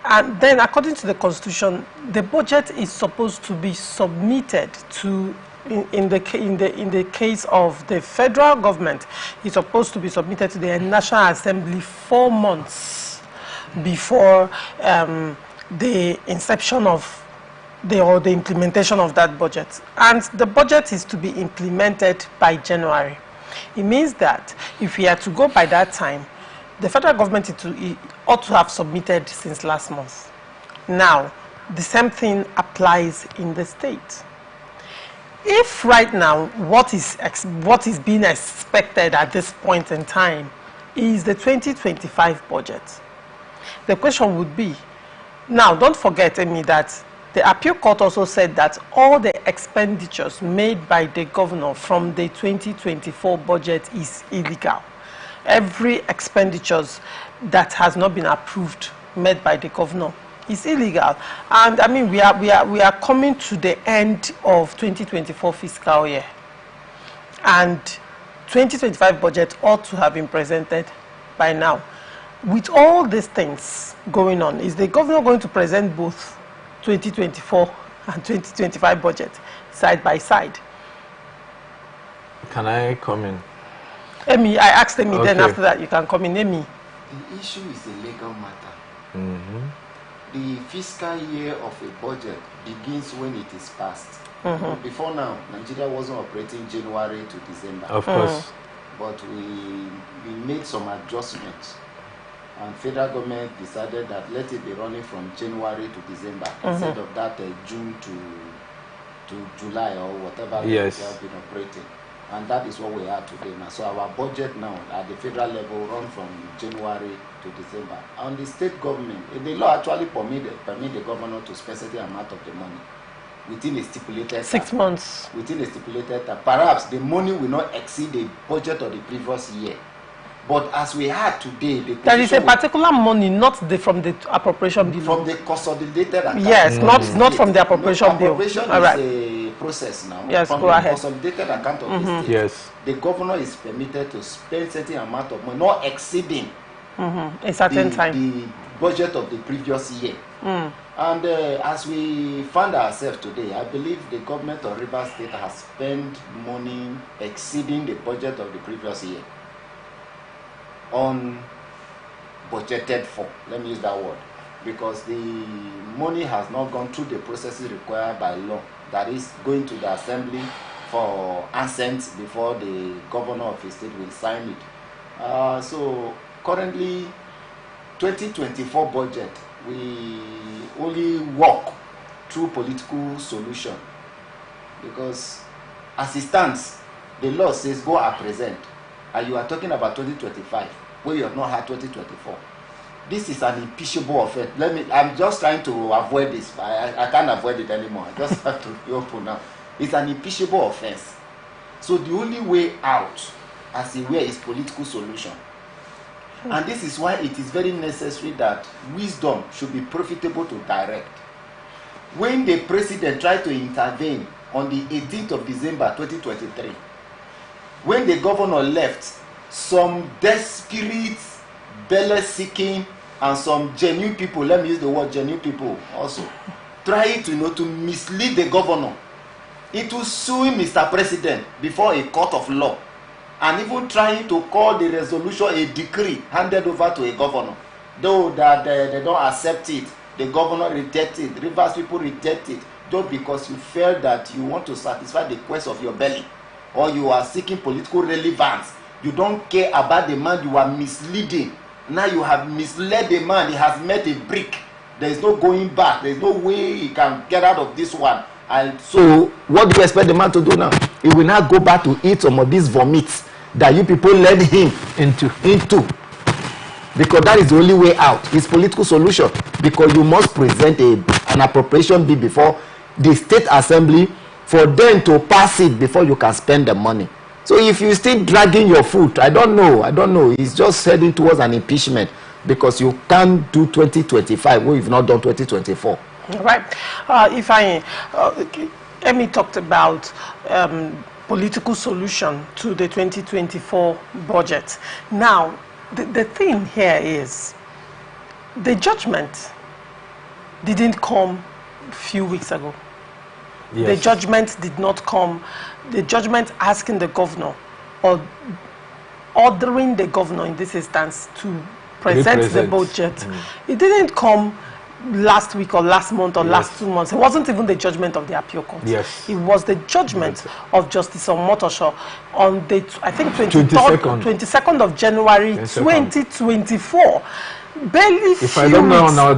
And then according to the Constitution, the budget is supposed to be submitted to, in the case of the federal government, it's supposed to be submitted to the National Assembly 4 months before the inception of the implementation of that budget. And the budget is to be implemented by January. It means that if we are to go by that time, the federal government ought to have submitted since last month. Now, the same thing applies in the state. If right now what is being expected at this point in time is the 2025 budget, the question would be, now don't forget, Amy, that the appeal court also said that all the expenditures made by the governor from the 2024 budget is illegal. Every expenditures that has not been approved made by the governor is illegal. And I mean, we are coming to the end of 2024 fiscal year, and 2025 budget ought to have been presented by now. With all these things going on, is the governor going to present both 2024 and 2025 budget side by side? Can I come in? Amy, I asked Amy, okay. Then after that you can come in. Amy. The issue is a legal matter. Mm-hmm. The fiscal year of a budget begins when it is passed. Before now, Nigeria wasn't operating January to December. Of course. But we made some adjustments. And federal government decided that let it be running from January to December instead of that June to July or whatever we have been operating. And that is what we are today now. So our budget now at the federal level run from January to December. And the state government, the law actually permit the governor to spend a certain amount of the money within a stipulated 6 months. Within a stipulated time. Perhaps the money will not exceed the budget of the previous year. But as we had today, there is a particular money, not from the appropriation bill. From the consolidated account. Yes, not from the appropriation bill. Appropriation is a process now. Yes, from go the ahead. Consolidated account of the state. Yes. The governor is permitted to spend certain amount of money, not exceeding a certain time. The budget of the previous year. And as we find ourselves today, I believe the government of Rivers State has spent money exceeding the budget of the previous year on budgeted for, let me use that word, because the money has not gone through the processes required by law, that is going to the assembly for assent before the governor of the state will sign it. So currently 2024 budget, we only walk through political solution, because as it stands, the law says go at present, and you are talking about 2025 where you have not had 2024. This is an impeachable offense. I'm just trying to avoid this. I can't avoid it anymore. I just have to be open now. It's an impeachable offense. So the only way out, as it were, is political solution. And this is why it is very necessary that wisdom should be profitable to direct. When the president tried to intervene on the 18th of December 2023, when the governor left, some desperate, belly-seeking, and some genuine people, let me use the word genuine people also, trying to mislead the governor into suing Mr. President before a court of law, and even trying to call the resolution a decree handed over to a governor. Though that they don't accept it, the governor rejected it, Rivers people reject it, just because you felt that you want to satisfy the quest of your belly, or you are seeking political relevance. You don't care about the man you are misleading. Now you have misled the man. He has met a brick. There is no going back. There is no way he can get out of this one. And so what do you expect the man to do now? He will now go back to eat some of these vomits that you people led him into. Because that is the only way out. It's political solution. Because you must present an appropriation bill before the state assembly for them to pass it before you can spend the money. So if you still dragging your foot, I don't know. It's just heading towards an impeachment, because you can't do 2025 when you've not done 2024. Right. Emmy talked about political solution to the 2024 budget. Now, the thing here is the judgment didn't come a few weeks ago. Yes. The judgment did not come. The judgment asking the governor, or ordering the governor in this instance, to present the budget, it didn't come last week or last month or last 2 months. It wasn't even the judgment of the appeal court. Yes. It was the judgment of Justice Omotosho on the, I think, 22nd of January 2024. Barely if I don't know now,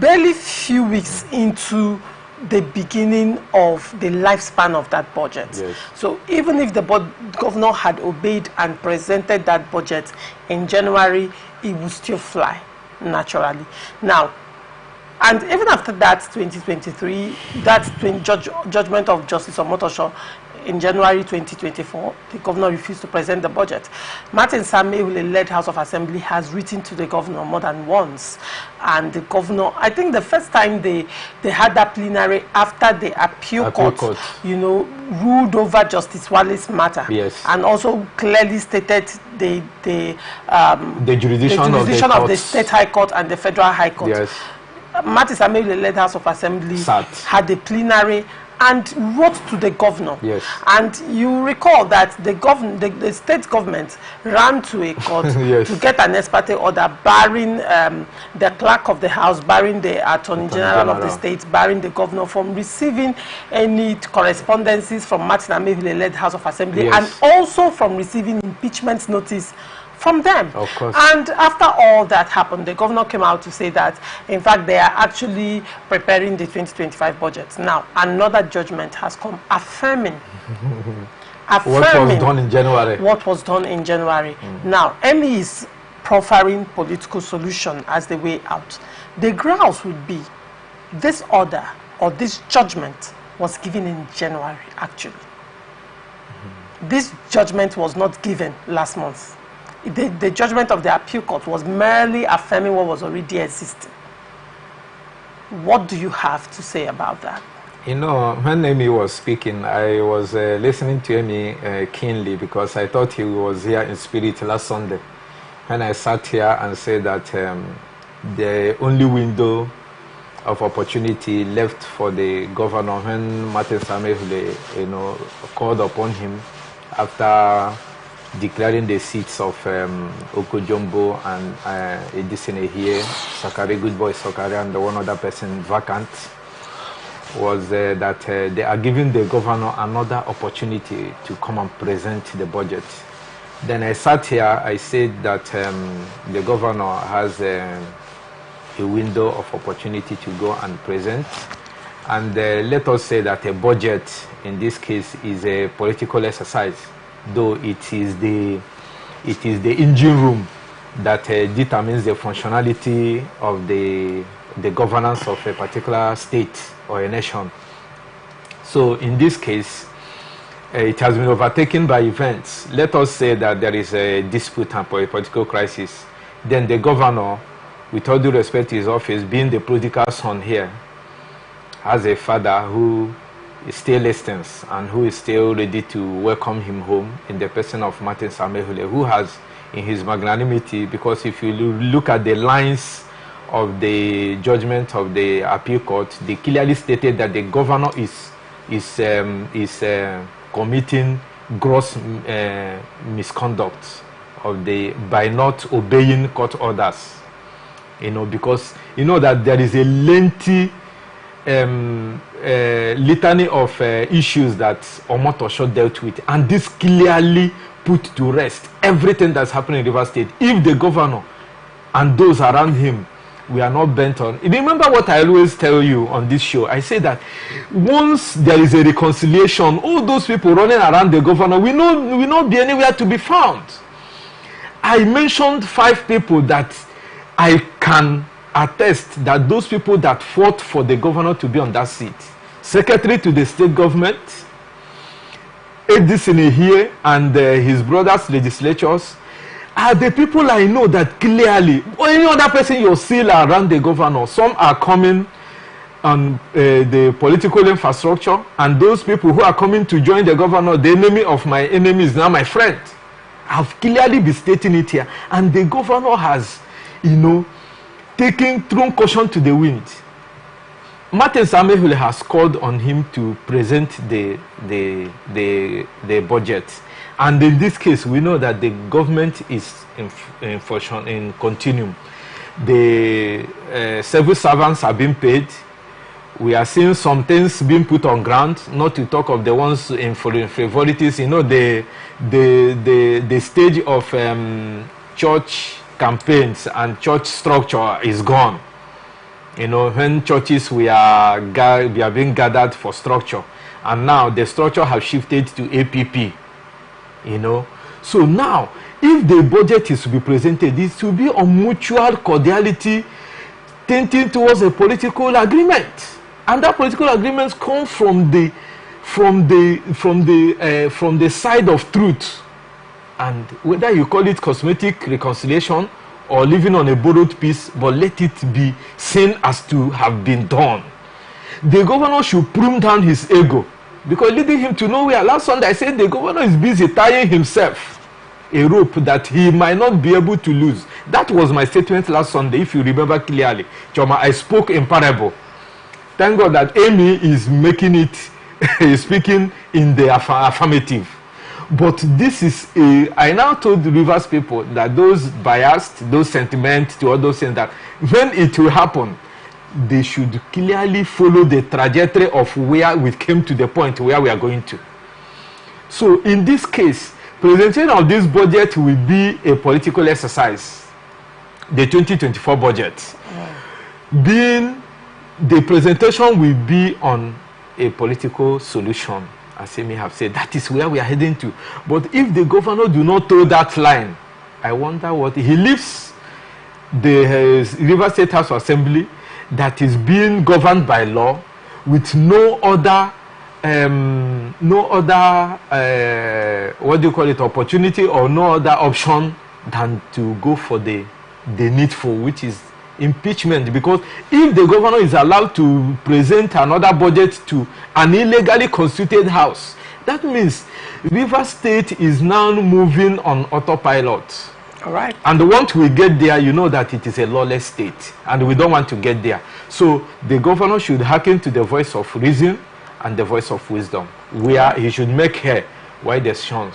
barely few weeks into the beginning of the lifespan of that budget. Yes. So even if the governor had obeyed and presented that budget in January, it would still fly naturally. Now, and even after that 2023, that judgment of Justice Omotosho in January 2024, the governor refused to present the budget. Martin Samewule, led House of Assembly, has written to the governor more than once. And the governor, I think the first time they had that plenary after the appeal court, ruled over Justice Wale's matter. Yes. And also clearly stated the jurisdiction of the State High Court and the Federal High Court. Yes. Martin Samewule, led House of Assembly, had the plenary and wrote to the governor. Yes. And you recall that the state government ran to a court yes. to get an ex parte order barring the clerk of the house, barring the attorney general of the state, barring the governor from receiving any correspondences from Martin Amewule, led House of Assembly, yes. and also from receiving impeachment notice from them. Of course. And after all that happened, the governor came out to say that, in fact, they are actually preparing the 2025 budget. Now, another judgment has come affirming what was done in January. What was done in January. Now, Emmy is proffering political solution as the way out. The grounds would be this order or this judgment was given in January, actually. This judgment was not given last month. The judgment of the appeal court was merely affirming what was already existing. What do you have to say about that? When Amy was speaking, I was listening to Amy keenly, because I thought he was here in spirit last Sunday when I sat here and said that the only window of opportunity left for the governor when Martin Samehule, called upon him after declaring the seats of Okojombo and Edisine here, Sakari, Good Boy Sakari, and the one other person vacant, was that they are giving the governor another opportunity to come and present the budget. Then I sat here, I said that the governor has a window of opportunity to go and present. And let us say that a budget, in this case, is a political exercise, though it is the engine room that determines the functionality of the governance of a particular state or a nation. So in this case, it has been overtaken by events. Let us say that there is a dispute and a political crisis. Then the governor, with all due respect to his office, being the prodigal son here, has a father who still listens and who is still ready to welcome him home in the person of Martin Samehule, who has, in his magnanimity, because if you look at the lines of the judgment of the appeal court, they clearly stated that the governor is committing gross misconduct by not obeying court orders. Because that there is a lengthy litany of issues that Omotosho dealt with, and this clearly put to rest everything that's happening in Rivers State. If the governor and those around him, we are not bent on. Remember what I always tell you on this show. I say that once there is a reconciliation, all those people running around the governor will not be anywhere to be found. I mentioned 5 people that I can attest that those people that fought for the governor to be on that seat, secretary to the state government, Edisine here and his brothers' legislatures, are the people I know that clearly, or any other person you see around the governor, some are coming on the political infrastructure, and those people who are coming to join the governor, the enemy of my enemy is now my friend. I've clearly been stating it here, and the governor has, thrown caution to the wind. Martin Samehule has called on him to present the budget. And in this case, we know that the government is in continuum. The civil servants are being paid. We are seeing some things being put on ground, not to talk of the ones in frivolities. The stage of church campaigns and church structure is gone. When churches we are being gathered for structure, and now the structure has shifted to APP. So now, if the budget is to be presented, it will be on mutual cordiality, tending towards a political agreement, and that political agreement comes from the side of truth. And whether you call it cosmetic reconciliation or living on a borrowed peace, but let it be seen as to have been done. The governor should prune down his ego, because leading him to nowhere. Last Sunday I said the governor is busy tying himself a rope that he might not be able to lose. That was my statement last Sunday, if you remember clearly. Choma, I spoke in parable. Thank God that Amy is making it, speaking in the affirmative. But this is I now told the Rivers people that those biased, those sentiments to all those things, that when it will happen, they should clearly follow the trajectory of where we came to the point where we are going to. So in this case, presentation of this budget will be a political exercise. The 2024 budget. Being the presentation will be on a political solution. As Amy have said, that is where we are heading to. But if the governor do not toe that line, I wonder what he leaves the River State House Assembly that is being governed by law with no other opportunity or no other option than to go for the needful, which is impeachment. Because if the governor is allowed to present another budget to an illegally constituted house, that means River State is now moving on autopilot. All right. And once we get there, you know that it is a lawless state, and we don't want to get there. So the governor should hearken to the voice of reason and the voice of wisdom, where he should make hay while the sun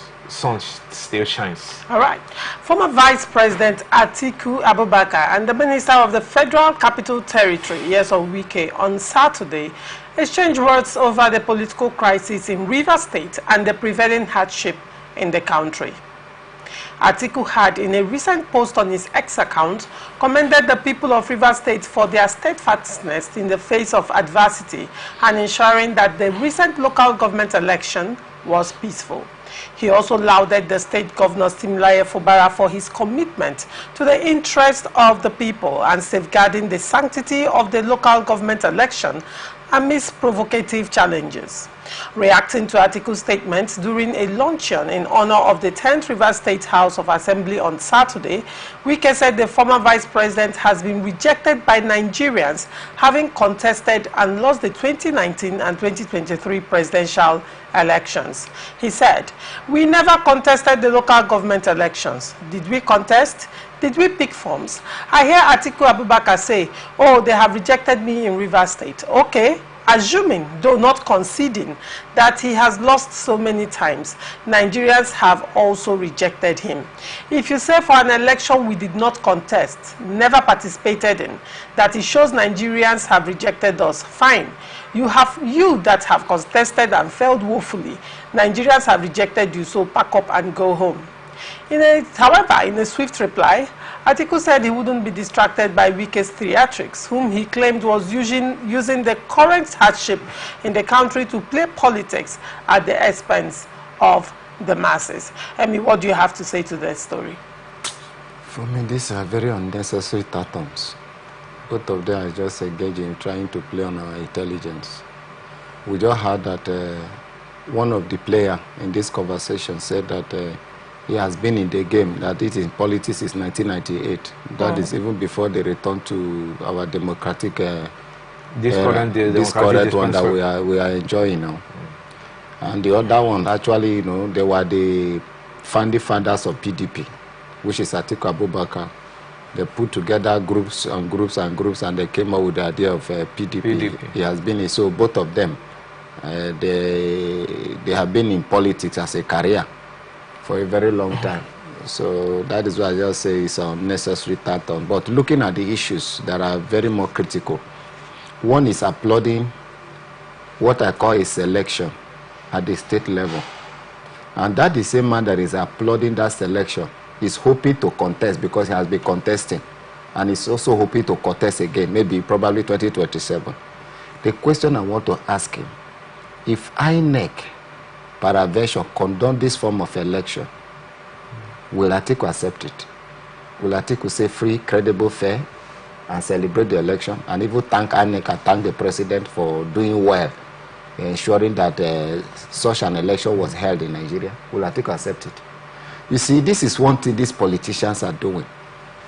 still shines. All right. Former Vice President Atiku Abubakar and the Minister of the Federal Capital Territory, Nyesom Wike, on Saturday exchanged words over the political crisis in Rivers State and the prevailing hardship in the country. Atiku had, in a recent post on his X account, commended the people of Rivers State for their steadfastness in the face of adversity and ensuring that the recent local government election was peaceful. He also lauded the state governor Timileyin Fubara for his commitment to the interest of the people and safeguarding the sanctity of the local government election amidst provocative challenges. Reacting to Atiku's statements during a luncheon in honor of the 10th Rivers State House of Assembly on Saturday, Wike said the former vice president has been rejected by Nigerians, having contested and lost the 2019 and 2023 presidential elections. He said, "We never contested the local government elections. Did we contest? Did we pick forms? I hear Atiku Abubakar say, oh, they have rejected me in Rivers State. Okay. Assuming, though not conceding, that he has lost so many times, Nigerians have also rejected him. If you say for an election we did not contest, never participated in, that it shows Nigerians have rejected us, fine. You that have contested and failed woefully, Nigerians have rejected you, so pack up and go home." However, in a swift reply, Atiku said he wouldn't be distracted by Wike's theatrics, whom he claimed was using the current hardship in the country to play politics at the expense of the masses. Emi, what do you have to say to that story? For me, these are very unnecessary tattoos. Both of them are just engaged in trying to play on our intelligence. We just heard that one of the players in this conversation said that he has been in the game, that it in politics is 1998. That is even before the return to our democratic this current one that we are enjoying now. And the other one, actually, they were the founding fathers of PDP, which is Atiku Abubakar. They put together groups and groups and groups, and they came up with the idea of PDP. He has been so both of them. They have been in politics as a career for a very long time. So that is why I just say it's unnecessary tattoo. But looking at the issues that are very more critical, one is applauding what I call a selection at the state level. And that the same man that is applauding that selection is hoping to contest because he has been contesting. And he's also hoping to contest again, maybe probably 2027. The question I want to ask him, if INEC peradventure condone this form of election, will Atiku accept it? Will Atiku say free, credible, fair, and celebrate the election, and even thank INEC and thank the president for doing well, ensuring that such an election was held in Nigeria? Will Atiku accept it? You see, this is one thing these politicians are doing.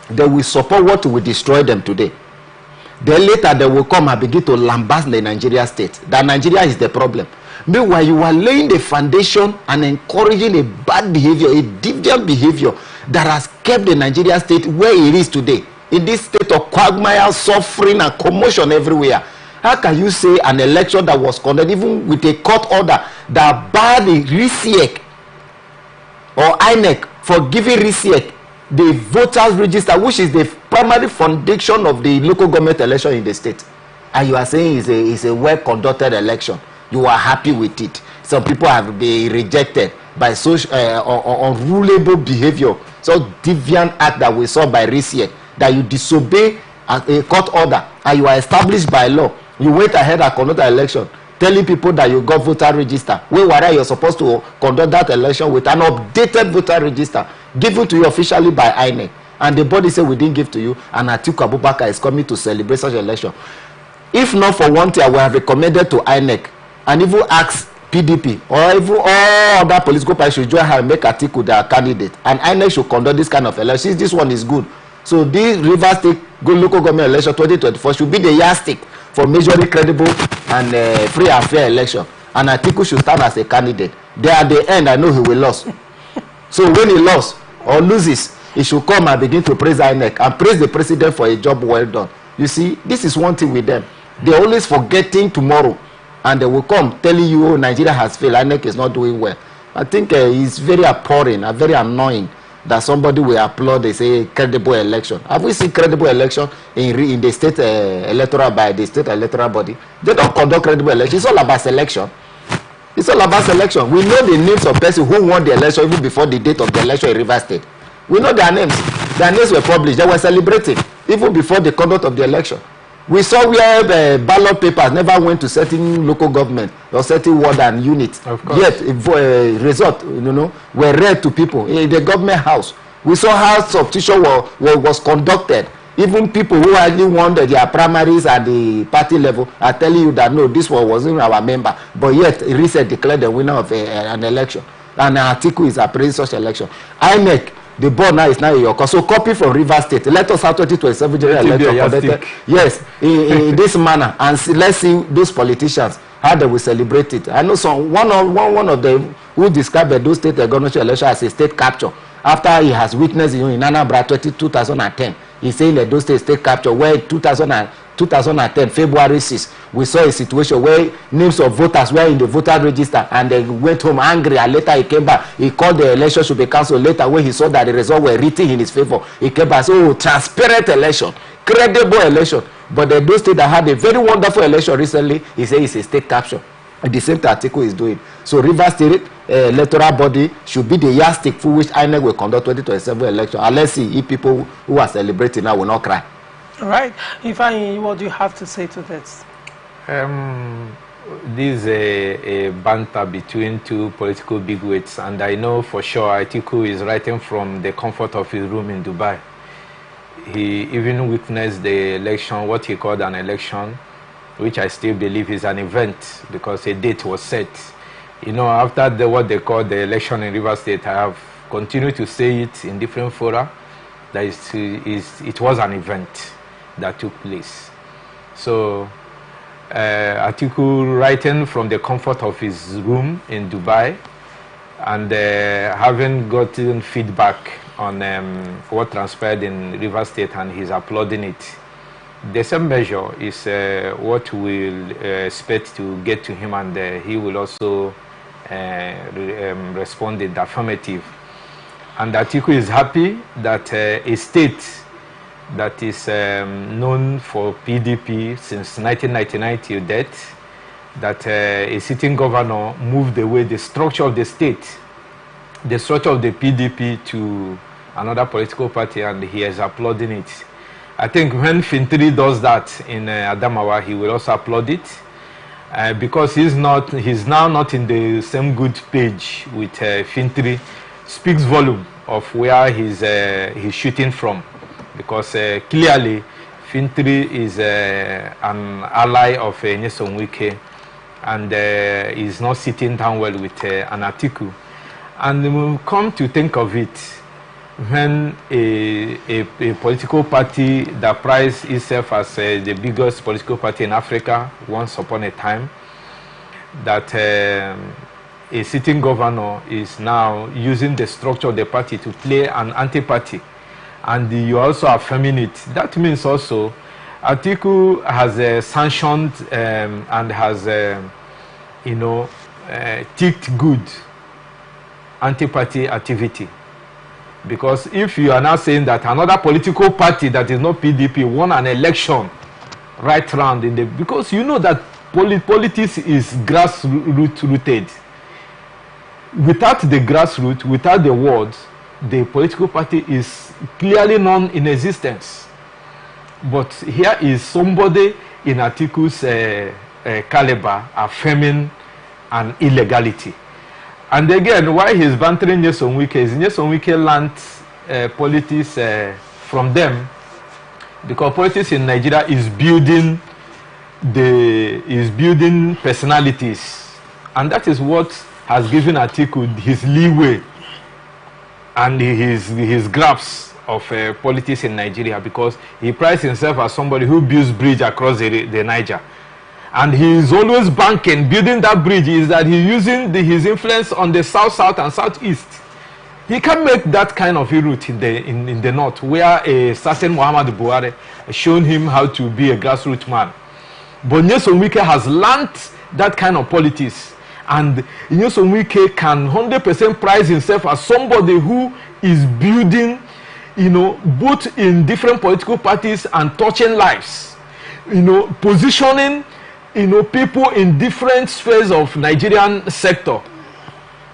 They will support what will destroy them today. Then later they will come and begin to lambast the Nigeria state, that Nigeria is the problem. Meanwhile, you are laying the foundation and encouraging a bad behavior, a deviant behavior that has kept the Nigeria state where it is today, in this state of quagmire, suffering, and commotion everywhere. How can you say an election that was conducted, even with a court order that barred the RISIEC or INEC for giving RISIEC the voters register, which is the primary foundation of the local government election in the state, and you are saying it's a well-conducted election? You are happy with it. Some people have been rejected by such unrulable behavior, so deviant act that we saw by RISIEC, that you disobey a court order and you are established by law. You went ahead and conduct the election, telling people that you got voter register, whereas you're supposed to conduct that election with an updated voter register given to you officially by INEC, and the body say we didn't give to you, and Atiku Abubakar is coming to celebrate such election. If not for one thing, I would have recommended to INEC and even ask PDP or even all other political parties should join her and make Atiku their candidate, and INEC should conduct this kind of election. This one is good. So this Rivers State local government election 2024 should be the yardstick for measuring credible and free and fair election, and Atiku should stand as a candidate. There at the end, I know he will lose. So when he lost or loses, he should come and begin to praise INEC and praise the president for a job well done. You see, this is one thing with them. They're always forgetting tomorrow, and they will come telling you, oh, Nigeria has failed, INEC is not doing well. I think it's very abhorring and very annoying that somebody will applaud, they say, credible election. Have we seen credible election in the state electoral by the state electoral body? They don't conduct credible election. It's all about selection. It's all about selection. We know the names of persons who won the election even before the date of the election in Rivers State. We know their names. Their names were published. They were celebrating even before the conduct of the election. We saw where ballot papers never went to certain local government or certain ward and units. Yet, result, were read to people in the government house. We saw how substitution was conducted. Even people who hardly won their primaries at the party level are telling you that no, this one wasn't our member. But yet, Reset declared the winner of an election. And an article is appraising such election. INEC, the board now is now in your court. So copy from Rivers State. Let us have 2027 general election conducted. Yes, in this manner. And see, let's see those politicians, how they will celebrate it. I know one of them who described those state governorship election as a state capture after he has witnessed in Anambra 2010. He's saying that those state capture where 2010 February 6 we saw a situation where names of voters were in the voter register and they went home angry, and later he came back. He called the election should be cancelled. Later when he saw that the results were written in his favor, he came back. So transparent election, credible election. But those states that had a very wonderful election recently, he said it's a state capture. And the same article is doing. So Rivers State electoral body should be the yardstick for which INEC will conduct 2027 election. And let's see if people who are celebrating now will not cry. All right. Ifeanyi, what do you have to say to this? This is a banter between two political bigwigs, and I know for sure Atiku is writing from the comfort of his room in Dubai. He even witnessed the election, what he called an election, which I still believe is an event because a date was set. After what they call the election in Rivers State, I have continued to say it in different fora, that it was an event that took place. So Atiku writing from the comfort of his room in Dubai and having gotten feedback on what transpired in Rivers State, and he's applauding it. The same measure is what we'll expect to get to him, and he will also respond in the affirmative. And Atiku is happy that a state that is known for PDP since 1999 till death, that a sitting governor moved away the structure of the state, the structure of the PDP to another political party, and he is applauding it. I think when Fintri does that in Adamawa, he will also applaud it because he's now not in the same good page with Fintri. Speaks volume of where he's shooting from, because clearly Fintri is an ally of Nyesom Wike, and is not sitting down well with an Atiku. And we'll come to think of it, when a political party that prized itself as the biggest political party in Africa once upon a time, that a sitting governor is now using the structure of the party to play an anti-party, and you also affirming it. That means also Atiku has sanctioned and has ticked good anti-party activity. Because if you are now saying that another political party that is not PDP won an election right round in the, because you know that politics is grassroots rooted. Without the grassroots, without the words, the political party is clearly non-in-existence. But here is somebody in Atiku's caliber affirming an illegality. And again, why he's bantering Nyesom Wike is Nyesom Wike learned politics from them, because politics in Nigeria is building personalities, and that is what has given Atiku his leeway and his grasp of politics in Nigeria, because he prides himself as somebody who builds bridge across the Niger. And he is always banking, building that bridge, is that he's using his influence on the south and southeast He can make that kind of a route in the north, where a certain Muhammad Buhari shown him how to be a grassroots man. But Nyesom Wike has learned that kind of politics, and Nyesom Wike can 100% prize himself as somebody who is building, both in different political parties and touching lives, positioning, people in different spheres of Nigerian sector,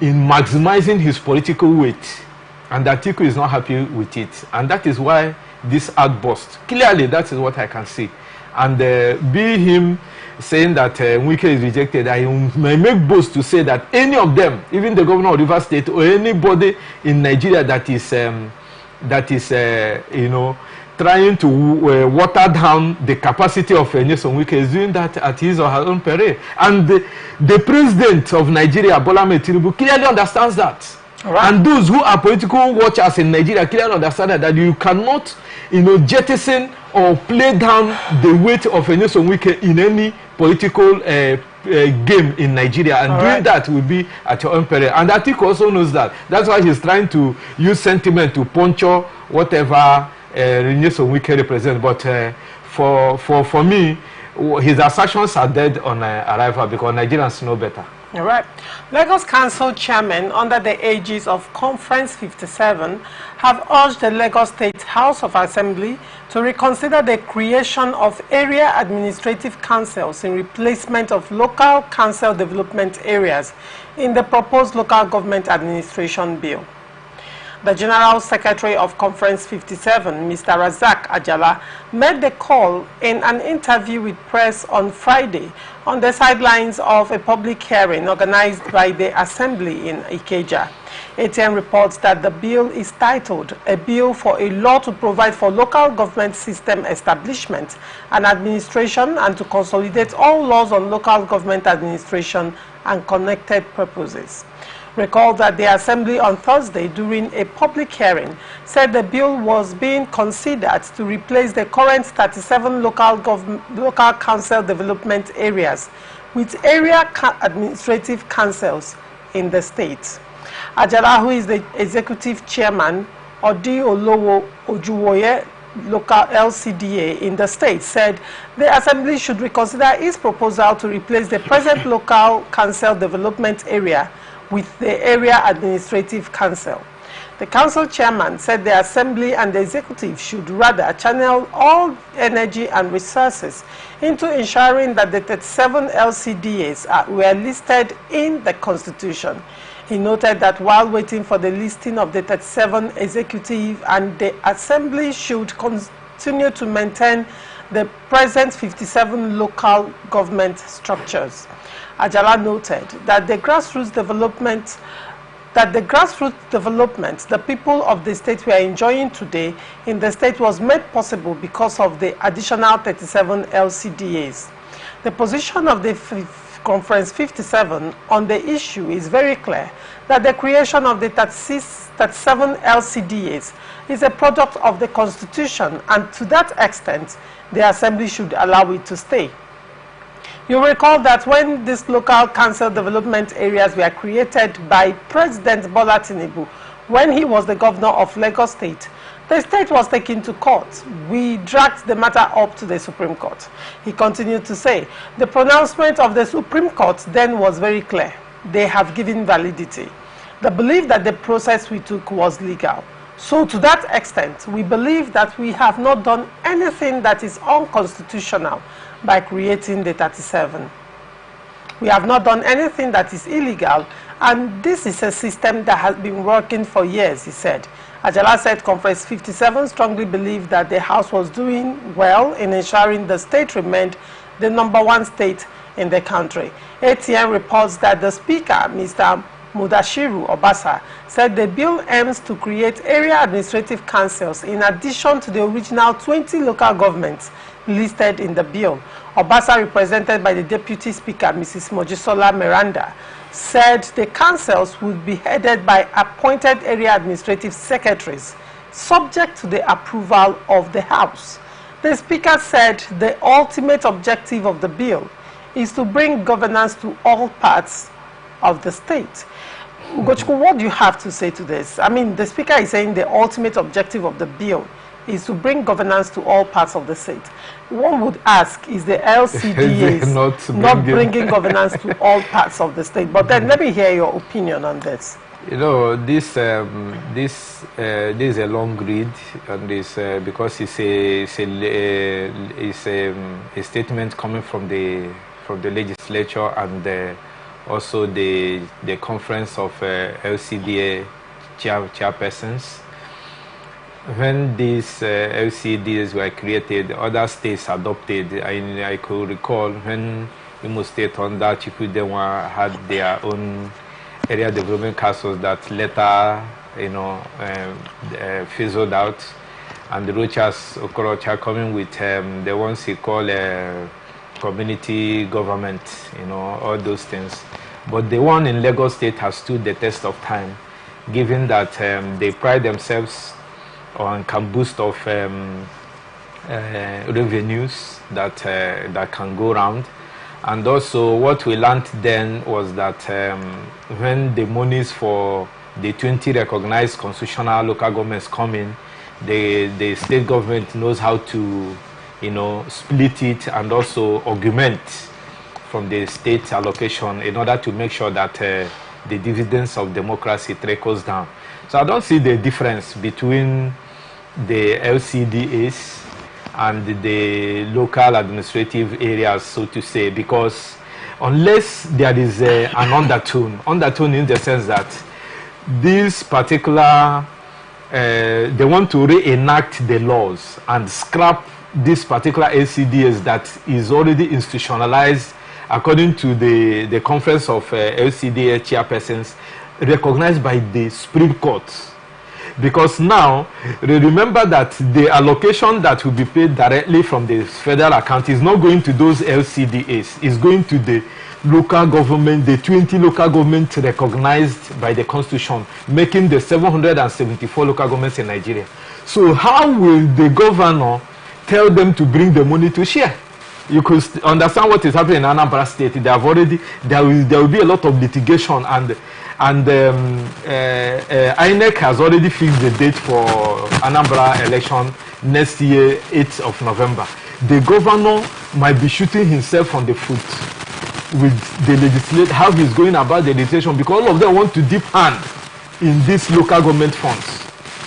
in maximizing his political weight. And Atiku is not happy with it, and that is why this outburst. Clearly, that is what I can see. And be him saying that Wike is rejected, I may make boast to say that any of them, even the governor of Rivers State or anybody in Nigeria that is trying to water down the capacity of Nyesom Wike, is doing that at his or her own peril. And the president of Nigeria, Bola Ahmed Tinubu, clearly understands that. Right. And those who are political watchers in Nigeria clearly understand that you cannot, jettison or play down the weight of Nyesom Wike in any political game in Nigeria, and doing that will be at your own peril. And Atiku also knows that. That's why he's trying to use sentiment to puncture whatever Nyesom Wike represents. But for me, his assertions are dead on arrival, because Nigerians know better. All right. Lagos Council chairmen, under the aegis of Conference 57, have urged the Lagos State House of Assembly to reconsider the creation of area administrative councils in replacement of local council development areas in the proposed local government administration bill. The General Secretary of Conference 57, Mr. Razak Ajala, made the call in an interview with press on Friday on the sidelines of a public hearing organized by the Assembly in Ikeja. ATN reports that the bill is titled "A Bill for a Law to Provide for Local Government System Establishment and Administration and to Consolidate All Laws on Local Government Administration and Connected Purposes." Recall that the Assembly on Thursday, during a public hearing, said the bill was being considered to replace the current 37 local council development areas with area administrative councils in the state. Ajala, who is the executive chairman, Odi Olowo Ojuwoye local LCDA in the state, said the Assembly should reconsider its proposal to replace the present local council development area with the Area Administrative Council. The council chairman said the Assembly and the executive should rather channel all energy and resources into ensuring that the 37 LCDAs were listed in the Constitution. He noted that while waiting for the listing of the 37 executive, and the Assembly should continue to maintain the present 57 local government structures. Ajala noted that the grassroots development the people of the state were enjoying today in the state was made possible because of the additional 37 LCDAs. The position of the Conference 57 on the issue is very clear, that the creation of the 37 LCDAs is a product of the Constitution, and to that extent, the Assembly should allow it to stay. You recall that when these local council development areas were created by President Bola Tinubu, when he was the governor of Lagos State, the state was taken to court. We dragged the matter up to the Supreme Court. He continued to say, the pronouncement of the Supreme Court then was very clear. They have given validity. The belief that the process we took was legal. So to that extent, we believe that we have not done anything that is unconstitutional by creating the 37. We have not done anything that is illegal, and this is a system that has been working for years, he said. Ajala said Conference 57 strongly believed that the House was doing well in ensuring the state remained the #1 state in the country. ATN reports that the Speaker, Mr. Mudashiru Obasa, said the bill aims to create area administrative councils in addition to the original 20 local governments listed in the bill. Obasa, represented by the Deputy Speaker, Mrs. Mojisola Miranda, said the councils would be headed by appointed area administrative secretaries, subject to the approval of the House. The Speaker said the ultimate objective of the bill is to bring governance to all parts of the state. Ugochukwu, what do you have to say to this? I mean, the speaker is saying the ultimate objective of the bill is to bring governance to all parts of the state. One would ask, is the LCDAs not bringing governance to all parts of the state? But then let me hear your opinion on this. You know, this is a long read, and this because it's a statement coming from the legislature and also the conference of LCDA chairpersons. When these LCDs were created, other states adopted. I could recall when Imo State under Chikudewa had their own area development councils that later, fizzled out, and the Rochas Okorocha coming with the ones he called community government, all those things. But the one in Lagos State has stood the test of time, given that they pride themselves on can boost of revenues that can go around. And also what we learned then was that when the monies for the 20 recognized constitutional local governments come in, the state government knows how to split it and also augment from the state allocation in order to make sure that the dividends of democracy trickles down. So I don't see the difference between the LCDAs and the local administrative areas, so to say, because unless there is an undertone in the sense that this particular, they want to reenact the laws and scrap this particular LCDAs that is already institutionalized according to the conference of LCDA chairpersons recognized by the Supreme Court. Because now, remember that the allocation that will be paid directly from the federal account is not going to those LCDAs. It's going to the local government, the 20 local governments recognized by the Constitution, making the 774 local governments in Nigeria. So how will the governor tell them to bring the money to share? You could understand what is happening in Anambra State. They have already, there will be a lot of litigation, and INEC has already fixed the date for Anambra election next year, 8th of November. The governor might be shooting himself on the foot with the legislature, how he's going about the legislation, because all of them want to dip hand in these local government funds.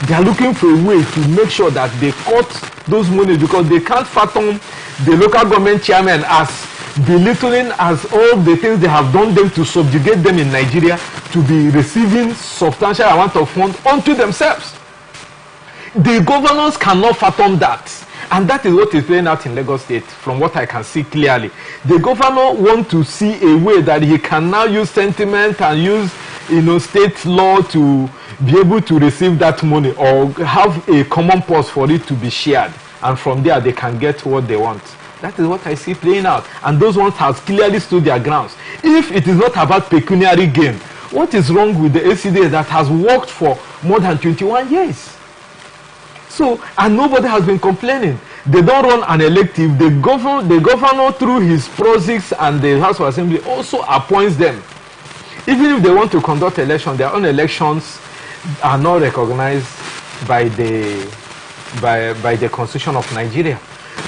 They are looking for a way to make sure that they cut those monies, because they can't fathom the local government chairman as belittling as all the things they have done them to subjugate them in Nigeria to be receiving substantial amount of funds onto themselves. The governors cannot fathom that. And that is what is playing out in Lagos State, from what I can see clearly. The governor wants to see a way that he can now use sentiment and use state law to be able to receive that money, or have a common purse for it to be shared. And from there they can get what they want. That is what I see playing out. And those ones have clearly stood their grounds. If it is not about pecuniary gain, what is wrong with the ACDA that has worked for more than 21 years? So, and nobody has been complaining. They don't run an elective. The governor through his proxies and the House of Assembly also appoints them. Even if they want to conduct elections, their own elections are not recognized by the Constitution of Nigeria.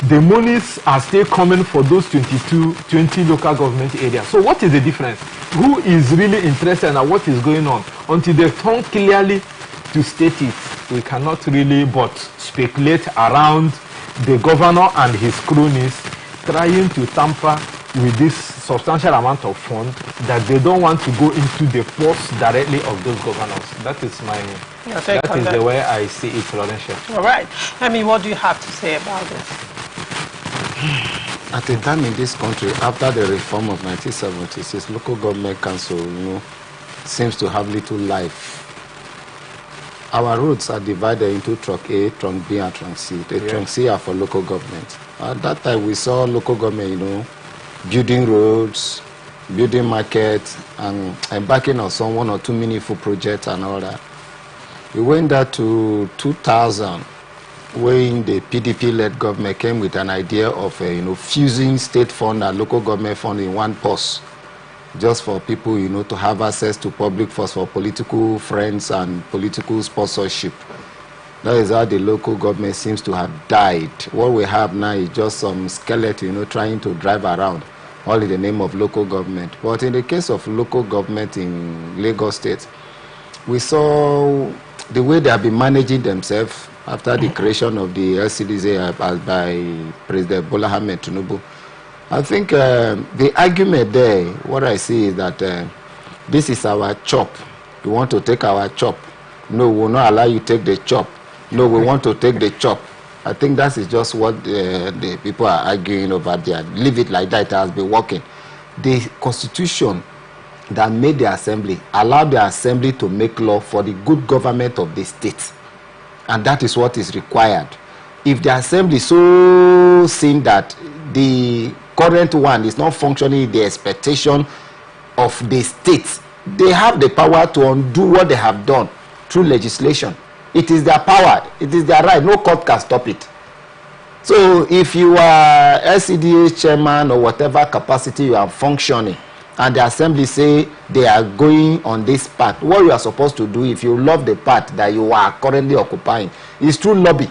The monies are still coming for those 20 local government areas. So what is the difference? Who is really interested in what is going on? Until they turn clearly to state it, we cannot really but speculate around the governor and his cronies trying to tamper with this substantial amount of funds that they don't want to go into the purse directly of those governors. That is the way I see it, Laurentia. All right. I mean, what do you have to say about this? At a time in this country, after the reform of 1976, local government council, seems to have little life. Our roads are divided into Trunk A, Trunk B, and Trunk C. The Trunk C are for local government. At that time, we saw local government, building roads, building markets, and embarking on some 1 or 2 meaningful projects and all that. We went down to 2000, when the PDP-led government came with an idea of, fusing state fund and local government fund in one purse. just for people, you know, to have access to public funds for political friends and political sponsorship. That is how the local government seems to have died. What we have now is just some skeleton, you know, trying to drive around, all in the name of local government. But in the case of local government in Lagos State, we saw the way they have been managing themselves after the creation of the LCDs by President Bola Ahmed Tinubu. I think the argument there, what I see is that this is our chop. You want to take our chop. No, we will not allow you to take the chop. No, we want to take the chop. I think that is just what the people are arguing over there. Leave it like that. It has been working. The constitution that made the assembly allowed the assembly to make law for the good government of the state. And that is what is required. If the assembly so seen that the current one is not functioning in the expectation of the state, they have the power to undo what they have done through legislation. It is their power, it is their right, no court can stop it. So if you are LCDA chairman or whatever capacity you are functioning, and the assembly say they are going on this path, what you are supposed to do, if you love the path that you are currently occupying, is through lobby.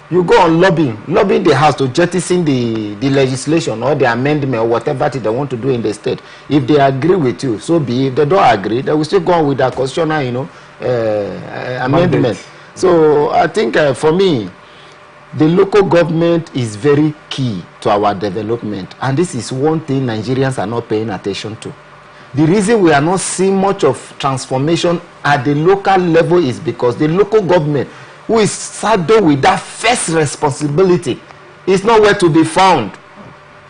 You go on lobbying the house to jettison the legislation or the amendment or whatever they want to do in the state. If they agree with you, so be it. If they don't agree, they will still go on with that constitutional, you know, amendment. So I think for me, the local government is very key to our development, and this is one thing Nigerians are not paying attention to. The reason we are not seeing much of transformation at the local level is because the local government, who is saddled with that first responsibility, is nowhere to be found.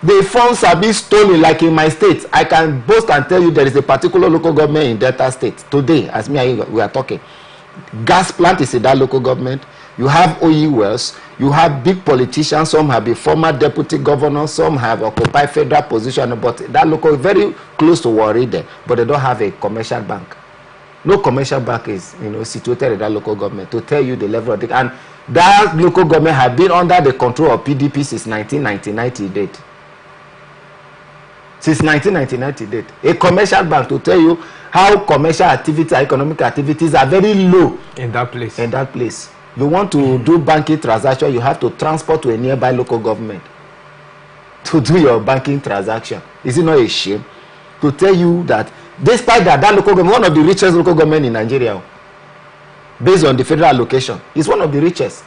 The funds are being stolen, like in my state. I can boast and tell you there is a particular local government in Delta State today, as me and you, we are talking. Gas plant is in that local government. You have OE wells. You have big politicians. Some have been former deputy governors. Some have occupied federal position. But that local, very close to Warri there. But they don't have a commercial bank. No commercial bank is, you know, situated in that local government to tell you the level of the. And that local government has been under the control of PDP since 1999 to date. Since 1999 to date. A commercial bank to tell you how commercial activities, economic activities are very low in that place. In that place. You want to do banking transaction, you have to transport to a nearby local government to do your banking transaction. Is it not a shame to tell you that despite that local government, one of the richest local government in Nigeria, based on the federal allocation, is one of the richest.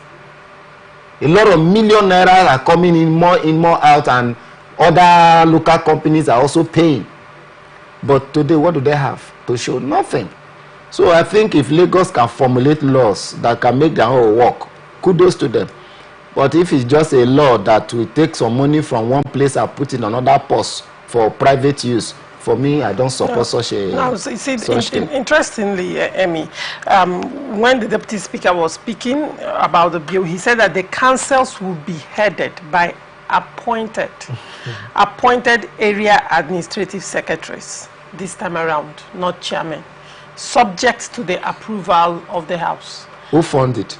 A lot of million naira are coming in, more out, and other local companies are also paying. But today, what do they have to show? Nothing. So I think if Lagos can formulate laws that can make their own work, kudos to them. But if it's just a law that will take some money from one place and put in another post for private use, for me, I don't support such a. No, interestingly, Emmy, when the deputy speaker was speaking about the bill, he said that the councils will be headed by appointed area administrative secretaries this time around, not chairmen, subject to the approval of the House. Who funded it?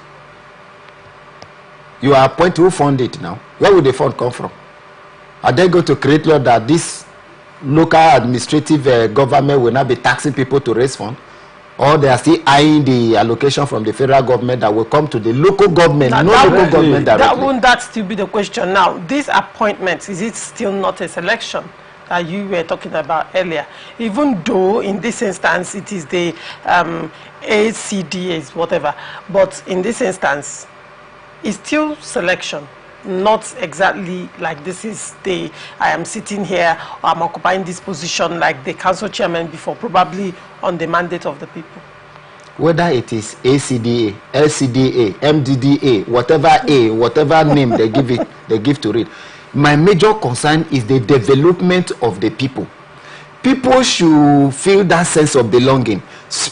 You are appointed. Who funded it now? Where will the fund come from? Are they going to create law that this local administrative government will not be taxing people to raise funds? Or they are still eyeing the allocation from the federal government that will come to the local government, local government directly? Won't that still be the question now? These appointments, is it still not a selection that you were talking about earlier? Even though in this instance it is the ACDAs, whatever, but in this instance it's still selection, not exactly like this is the I am sitting here or I'm occupying this position like the council chairman before, probably on the mandate of the people. Whether it is ACDA, LCDA, MDDA, whatever name they give to it. My major concern is the development of the people. People should feel that sense of belonging.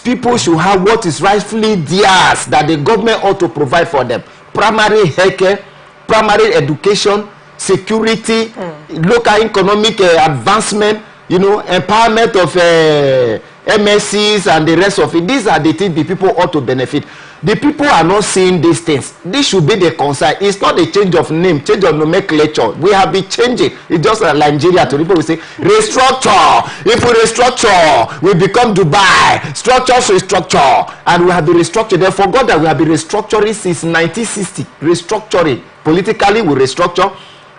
People should have what is rightfully theirs that the government ought to provide for them. Primary healthcare, primary education, security, local economic advancement, you know, empowerment of MSCs and the rest of it. These are the things the people ought to benefit. The people are not seeing these things. This should be the concern. It's not a change of name, change of nomenclature. We have been changing. It's just like Nigeria. To people we say restructure. If we restructure, we become Dubai. Structures restructure, and we have been restructured. They forgot that we have been restructuring since 1960. Restructuring politically, we restructure.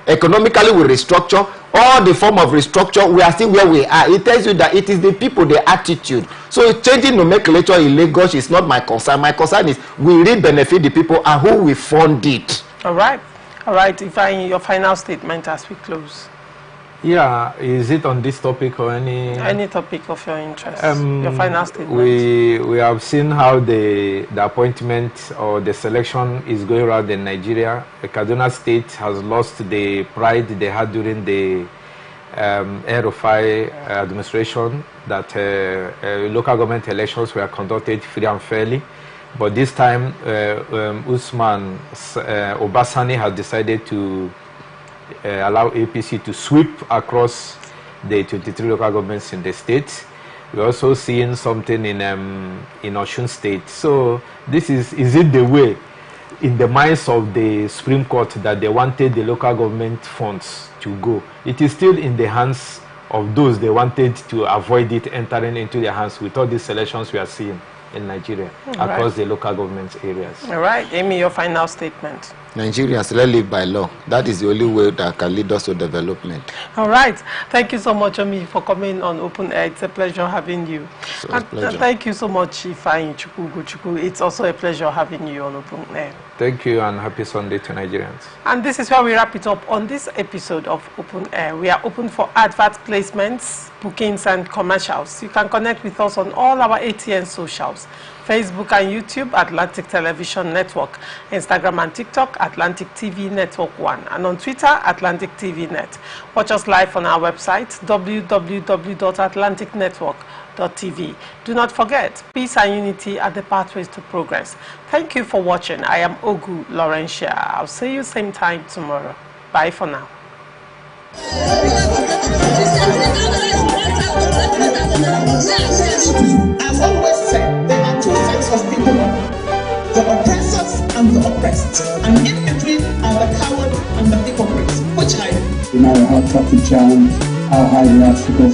Economically, we restructure. All the form of restructure, we are still where we are. It tells you that it is the people, the attitude. So changing nomenclature in Lagos is not my concern. My concern is we really benefit the people and who will fund it. All right. All right. Your final statement as we close. Yeah, is it on this topic or any topic of your interest? Your final statement. We have seen how the appointment or the selection is going around in Nigeria. Kaduna State has lost the pride they had during the Air-Rufai administration, that local government elections were conducted free and fairly. But this time, Usman Obasani has decided to allow APC to sweep across the 23 local governments in the state. We're also seeing something in Osun State. So this is it the way in the minds of the Supreme Court that they wanted the local government funds to go? It is still in the hands of those they wanted to avoid it entering into their hands with all these elections we are seeing in Nigeria across the local government areas. All right, Amy, your final statement. Nigerians, let's live by law. That is the only way that can lead us to development. All right. Thank you so much, Omi, for coming on Open Air. It's a pleasure having you. So it's a pleasure. Thank you so much, Ifeanyi Chukwuchukwu. It's also a pleasure having you on Open Air. Thank you, and happy Sunday to Nigerians. And this is where we wrap it up on this episode of Open Air. We are open for advert placements, bookings, and commercials. You can connect with us on all our ATN socials: Facebook and YouTube, Atlantic Television Network; Instagram and TikTok, Atlantic TV Network 1; and on Twitter, Atlantic TV Net. Watch us live on our website, www.atlanticnetwork.tv. Do not forget, peace and unity are the pathways to progress. Thank you for watching. I am Ogu Laurentia. I'll see you same time tomorrow. Bye for now. I've always said there are two sets of people: the oppressors and the oppressed, and in between are the coward and the hypocrites. Which I am. No matter how tough the challenge, how high the obstacle,